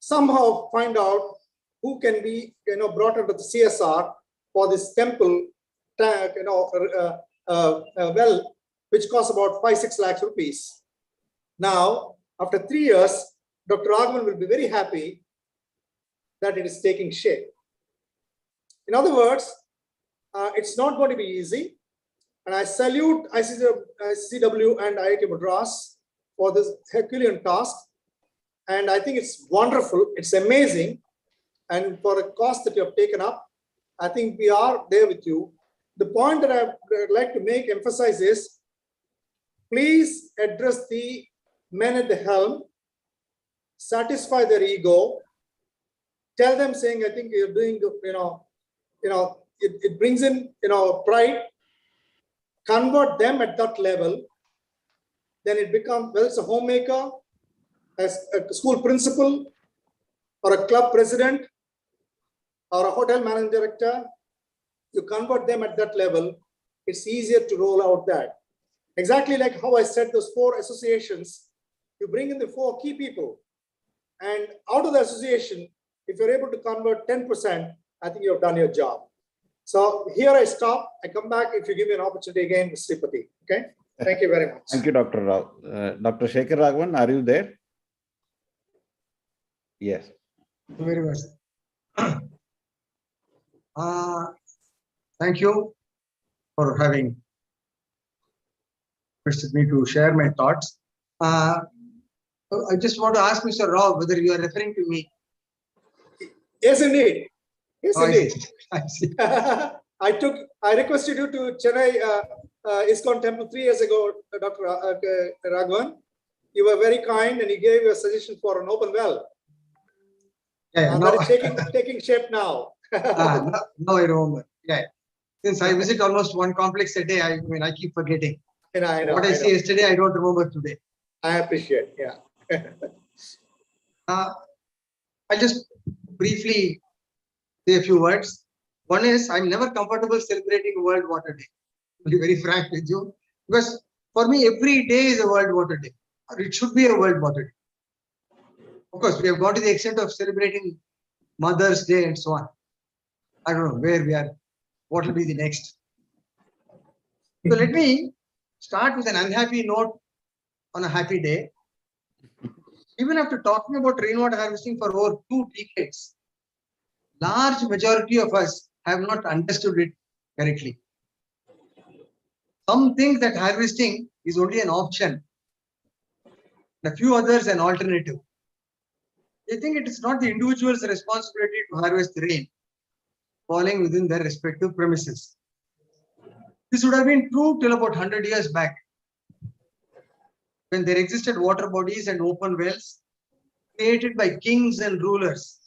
somehow find out who can be brought under the CSR for this temple well, which costs about 5-6 lakhs rupees. Now, after 3 years, Dr. Raghavan will be very happy that it is taking shape. In other words, it's not going to be easy. And I salute ICCW and IIT Madras for this Herculean task. And I think it's wonderful. It's amazing. And for a cost that you have taken up, I think we are there with you. The point that I would like to emphasize is, please address the men at the helm, satisfy their ego, tell them saying, I think you're doing, it brings in, pride, convert them at that level, then it becomes, whether it's a homemaker, as a school principal, or a club president, or a hotel managing director, you convert them at that level, it's easier to roll out that. Exactly like how I said those 4 associations, you bring in the 4 key people, and out of the association, if you're able to convert 10%, I think you've done your job. So here I stop. I come back if you give me an opportunity again, Mr. Sripati. Okay. Thank you very much. Thank you, Dr. Rao. Dr. Shekhar Raghavan, are you there? Yes. Very much. Thank you for having requested me to share my thoughts. I just want to ask Mr. Rao whether you are referring to me. Yes, indeed. Yes, indeed. I see. I requested you to Chennai ISKCON temple 3 years ago, Dr. Raghavan. You were very kind and you gave your suggestion for an open well. Yeah, that is taking shape now. Now I remember. Yeah. Since I visit almost one complex a day, I keep forgetting. I know, what I see yesterday, I don't remember today. I appreciate. Yeah. I'll just briefly say a few words. One is, I'm never comfortable celebrating World Water Day. To be very frank with you, because for me, every day is a World Water Day. Or it should be a World Water Day. Of course, we have gone to the extent of celebrating Mother's Day and so on. I don't know where we are, what will be the next. So let me start with an unhappy note on a happy day. Even after talking about rainwater harvesting for over 2 decades, large majority of us have not understood it correctly. Some think that harvesting is only an option, a few others an alternative. They think it is not the individual's responsibility to harvest the rain falling within their respective premises. This would have been true till about 100 years back, when there existed water bodies and open wells created by kings and rulers,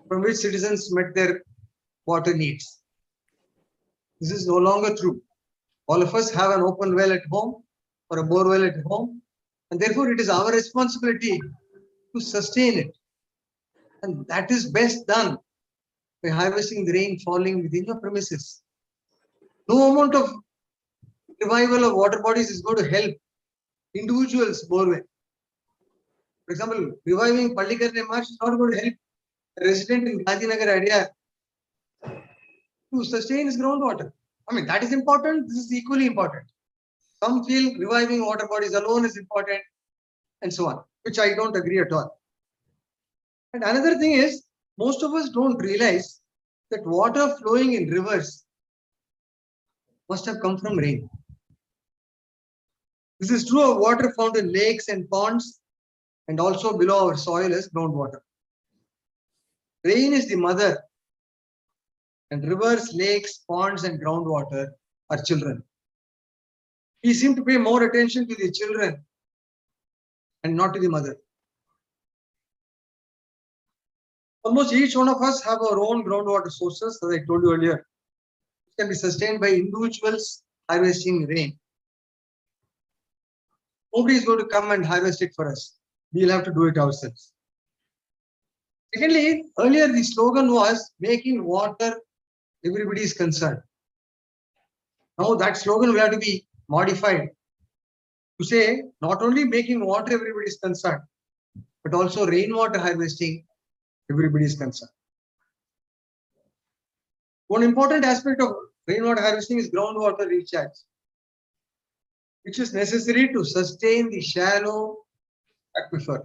from which citizens met their water needs. This is no longer true. All of us have an open well at home or a bore well at home, and therefore it is our responsibility to sustain it. And that is best done by harvesting the rain falling within your premises. No amount of revival of water bodies is going to help individuals bore well. For example, reviving Pallikarne Marsh is not going to help a resident in Gandhinagar area to sustain his groundwater. I mean, that is important. This is equally important. Some feel reviving water bodies alone is important and so on, which I don't agree at all. And another thing is, most of us don't realize that water flowing in rivers must have come from rain. This is true of water found in lakes and ponds and also below our soil as groundwater. Rain is the mother and rivers, lakes, ponds and groundwater are children. We seem to pay more attention to the children and not to the mother. Almost each one of us have our own groundwater sources, as I told you earlier, which can be sustained by individuals harvesting rain. Nobody is going to come and harvest it for us. We'll have to do it ourselves. Secondly, earlier the slogan was making water everybody is concerned. Now that slogan will have to be modified to say not only making water everybody is concerned, but also rainwater harvesting everybody is concerned. One important aspect of rainwater harvesting is groundwater recharge, which is necessary to sustain the shallow aquifer,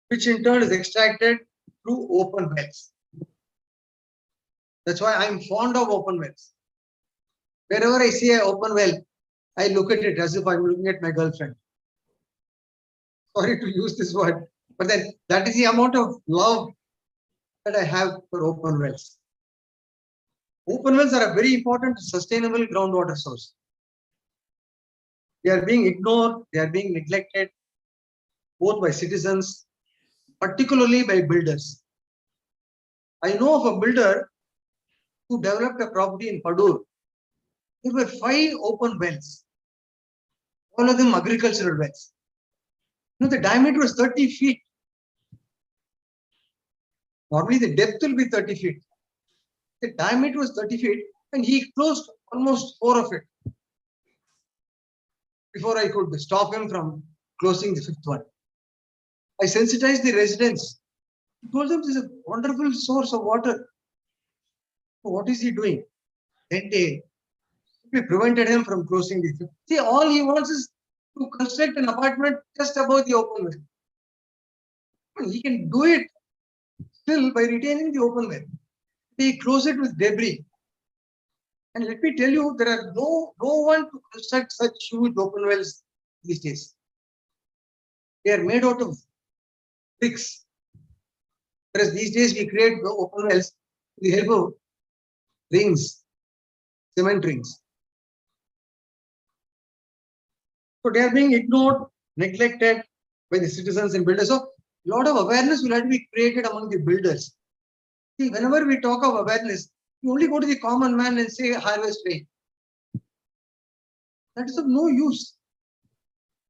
which in turn is extracted through open wells. That's why I'm fond of open wells. Wherever I see an open well, I look at it as if I'm looking at my girlfriend. Sorry to use this word, but then that is the amount of love that I have for open wells. Open wells are a very important sustainable groundwater source. They are being ignored, they are being neglected, both by citizens, particularly by builders. I know of a builder who developed a property in Padur. There were 5 open wells, all of them agricultural wells. You know, the diameter was 30 feet. Normally the depth will be 30 feet. The diameter was 30 feet and he closed almost 4 of it before I could stop him from closing the 5th one. I sensitized the residents. I told them this is a wonderful source of water. What is he doing? Then they prevented him from closing the 5th. See, all he wants is to construct an apartment just above the open well. He can do it still by retaining the open well. They close it with debris. And let me tell you, there are no one to construct such huge open wells these days. They are made out of bricks. Whereas these days we create the open wells with the help of rings, cement rings. So they are being ignored, neglected by the citizens and builders. So a lot of awareness will have to be created among the builders. See, whenever we talk of awareness, you only go to the common man and say harvest rain. That is of no use.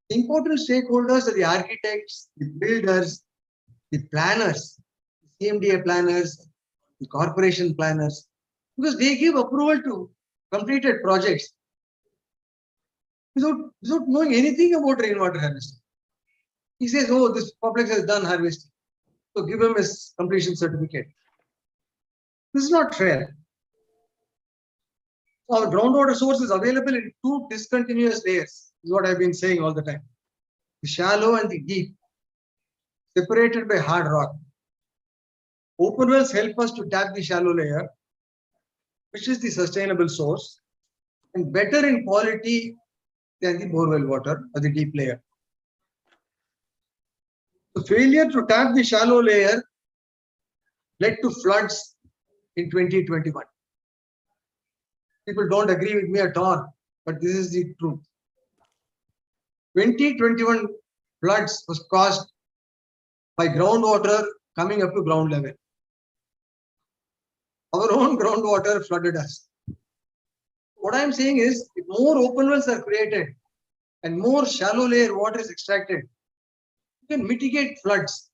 The important stakeholders are the architects, the builders, the planners, the CMDA planners, the corporation planners, because they give approval to completed projects without knowing anything about rainwater harvesting. He says, oh, this complex has done harvesting, so give him his completion certificate. This is not fair. Our groundwater source is available in 2 discontinuous layers, is what I've been saying all the time. The shallow and the deep, separated by hard rock. Open wells help us to tap the shallow layer, which is the sustainable source, and better in quality than the borewell water or the deep layer. The failure to tap the shallow layer led to floods in 2021. People don't agree with me at all, but this is the truth. 2021 floods was caused by groundwater coming up to ground level. Our own groundwater flooded us. What I'm saying is, if more open wells are created and more shallow layer water is extracted, you can mitigate floods.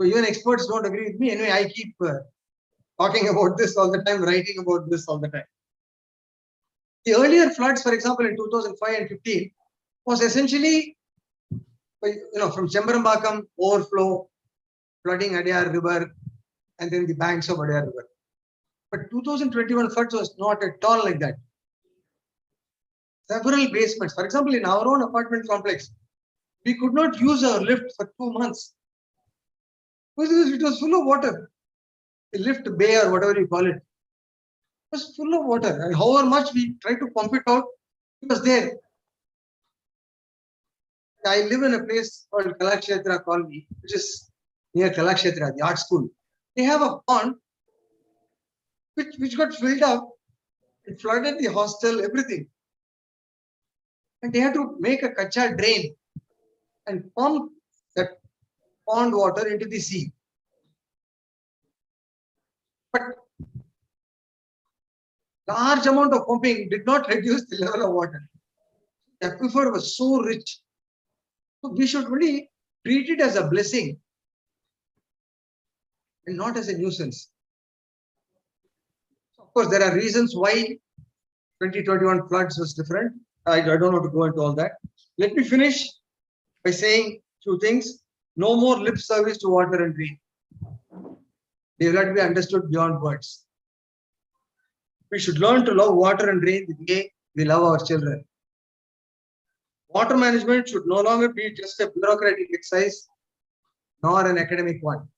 So even experts don't agree with me. Anyway, I keep talking about this all the time, writing about this all the time. The earlier floods, for example, in 2005 and 15, was essentially, from Chembarambakam overflow, flooding Adyar River, and then the banks of Adyar River. But 2021 floods was not at all like that. Several basements, for example, in our own apartment complex, we could not use our lift for 2 months because it was full of water. The lift bay or whatever you call it was full of water, and however much we tried to pump it out, it was there. I live in a place called Kalakshetra Colony, which is near Kalakshetra, the art school. They have a pond which got filled up, it flooded the hostel, everything. And they had to make a kacha drain and pump that pond water into the sea. But large amount of pumping did not reduce the level of water. The aquifer was so rich. So we should really treat it as a blessing and not as a nuisance. Of course, there are reasons why 2021 floods was different. I don't want to go into all that. Let me finish by saying 2 things. No more lip service to water and rain. They will have to be understood beyond words. We should learn to love water and rain the way we love our children. Water management should no longer be just a bureaucratic exercise, nor an academic one.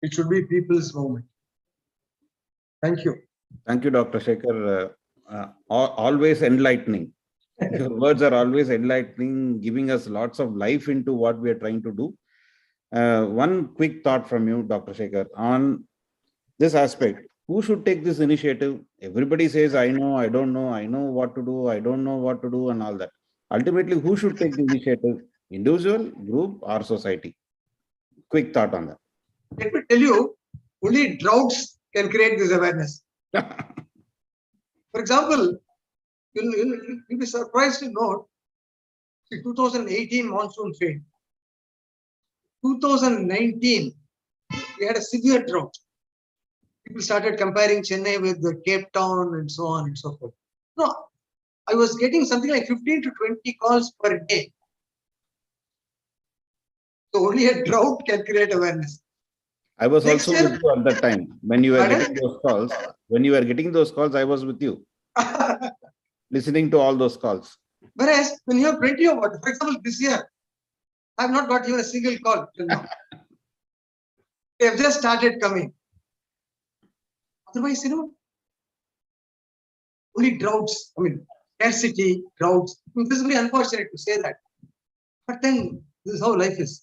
It should be people's movement. Thank you. Thank you, Dr. Shekhar. Always enlightening. Your words are always enlightening, giving us lots of life into what we are trying to do. One quick thought from you, Dr. Shekhar, on this aspect. Who should take this initiative? Everybody says, I know, I don't know, I know what to do, I don't know what to do, and all that. Ultimately, who should take the initiative? Individual, group, or society? Quick thought on that. Let me tell you, only droughts can create this awareness. For example, you'll be surprised to note the 2018 monsoon failed. 2019, we had a severe drought. People started comparing Chennai with the Cape Town and so on and so forth. No, I was getting something like 15 to 20 calls per day. So only a drought can create awareness. I was also with you at that time when you were getting those calls. When you were getting those calls, I was with you, listening to all those calls. Whereas when you have plenty of water, for example, this year, I have not got even a single call till now. They have just started coming. Otherwise, only droughts, scarcity, droughts. This is very unfortunate to say that. But then, this is how life is.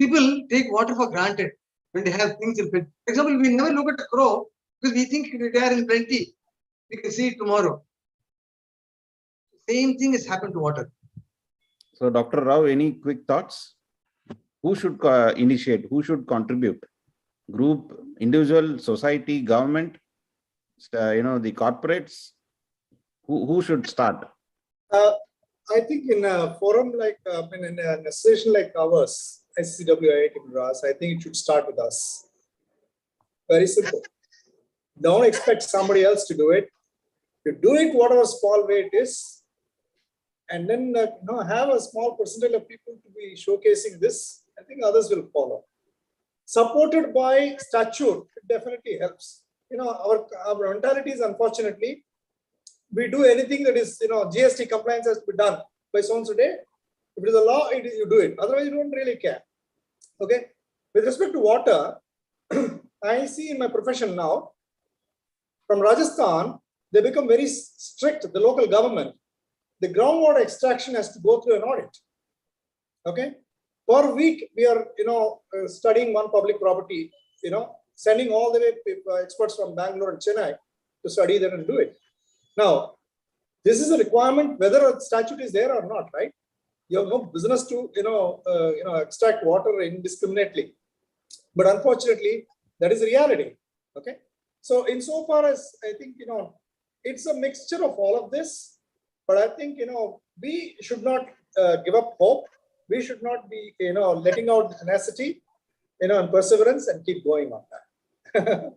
People take water for granted when they have things in plenty. For example, we never look at a crow because we think they are in plenty. We can see it tomorrow. Same thing has happened to water. So, Dr. Rao, any quick thoughts? Who should initiate? Who should contribute? Group, individual, society, government, the corporates? Who should start? I think in a forum like, in a session like ours, ICCW IIT Madras, I think it should start with us. Very simple. Don't expect somebody else to do it. You do it whatever small way it is, and then have a small percentage of people to be showcasing this. I think others will follow. Supported by statute, it definitely helps. Our mentality is, unfortunately, we do anything that is, GST compliance has to be done by so and so day. If it is a law, you do it. Otherwise, you don't really care. Okay. With respect to water, I see in my profession now, from Rajasthan, they become very strict, the local government. The groundwater extraction has to go through an audit. Okay. Per week, we are, studying one public property, sending all the way experts from Bangalore and Chennai to study that and do it. Now, this is a requirement, whether a statute is there or not, right? You have no business to, extract water indiscriminately. But unfortunately, that is the reality. Okay. So insofar as I think, it's a mixture of all of this, but I think, we should not give up hope. We should not be, letting out the tenacity, and perseverance and keep going on that.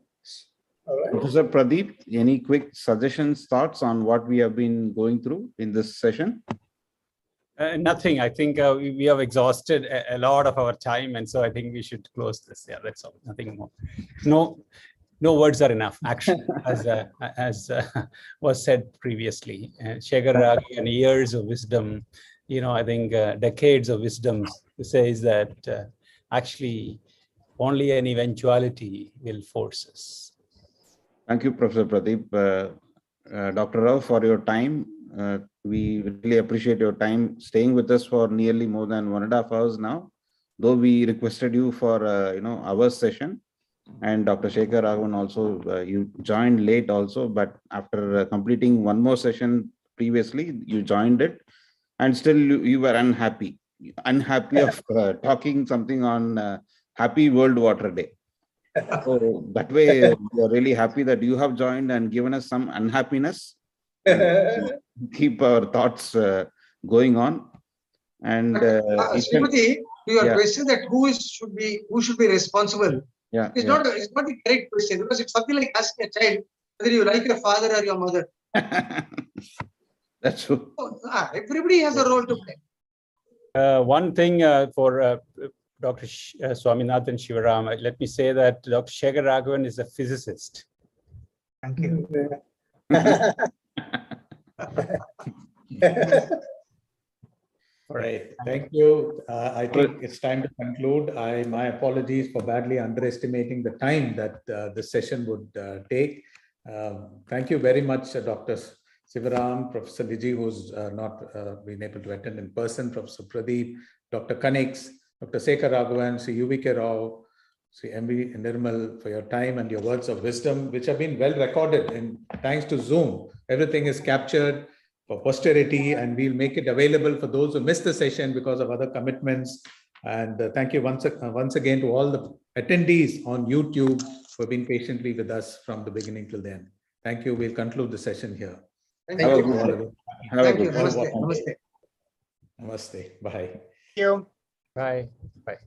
All right. Professor Pradeep, any quick suggestions, thoughts on what we have been going through in this session? Nothing. I think we have exhausted a lot of our time, and so I think we should close this. Yeah, that's all. Nothing more. No words are enough. Action, as was said previously. Shekhar Raghavan, years of wisdom. I think decades of wisdom says that actually only an eventuality will force us. Thank you, Professor Pradeep. Dr. Rao, for your time. We really appreciate your time staying with us for nearly more than 1.5 hours now, though we requested you for our session. And Dr. Shekhar Raghavan also, you joined late also, but after completing one more session previously, you joined it, and still you were unhappy of talking something on Happy World Water Day. So that way, we are really happy that you have joined and given us some unhappiness. Keep our thoughts going on. And Srimati, to your question that who should be responsible? It's not the correct question, because it's something like asking a child whether you like your father or your mother. That's true. Everybody has a role to play. One thing for Dr. Swaminathan Shivaram, let me say that Dr. Shekhar Raghavan is a physicist. Thank you. All right, thank you. I think it's time to conclude. My apologies for badly underestimating the time that this session would take. Thank you very much, Dr. Sivaram, Professor Vijay, who's not been able to attend in person, Professor Pradeep, Dr. Kanix, Dr. Shekhar Raghavan, Sri U.V.K. Rao, Sri M.V. Nirmal, for your time and your words of wisdom, which have been well recorded. And thanks to Zoom, everything is captured for posterity, and we'll make it available for those who missed the session because of other commitments. And thank you once again to all the attendees on YouTube who have been patiently with us from the beginning till the end. Thank you. We'll conclude the session here. Thank you. Thank you. Namaste. Namaste. Namaste. Bye. Thank you. Bye. Bye.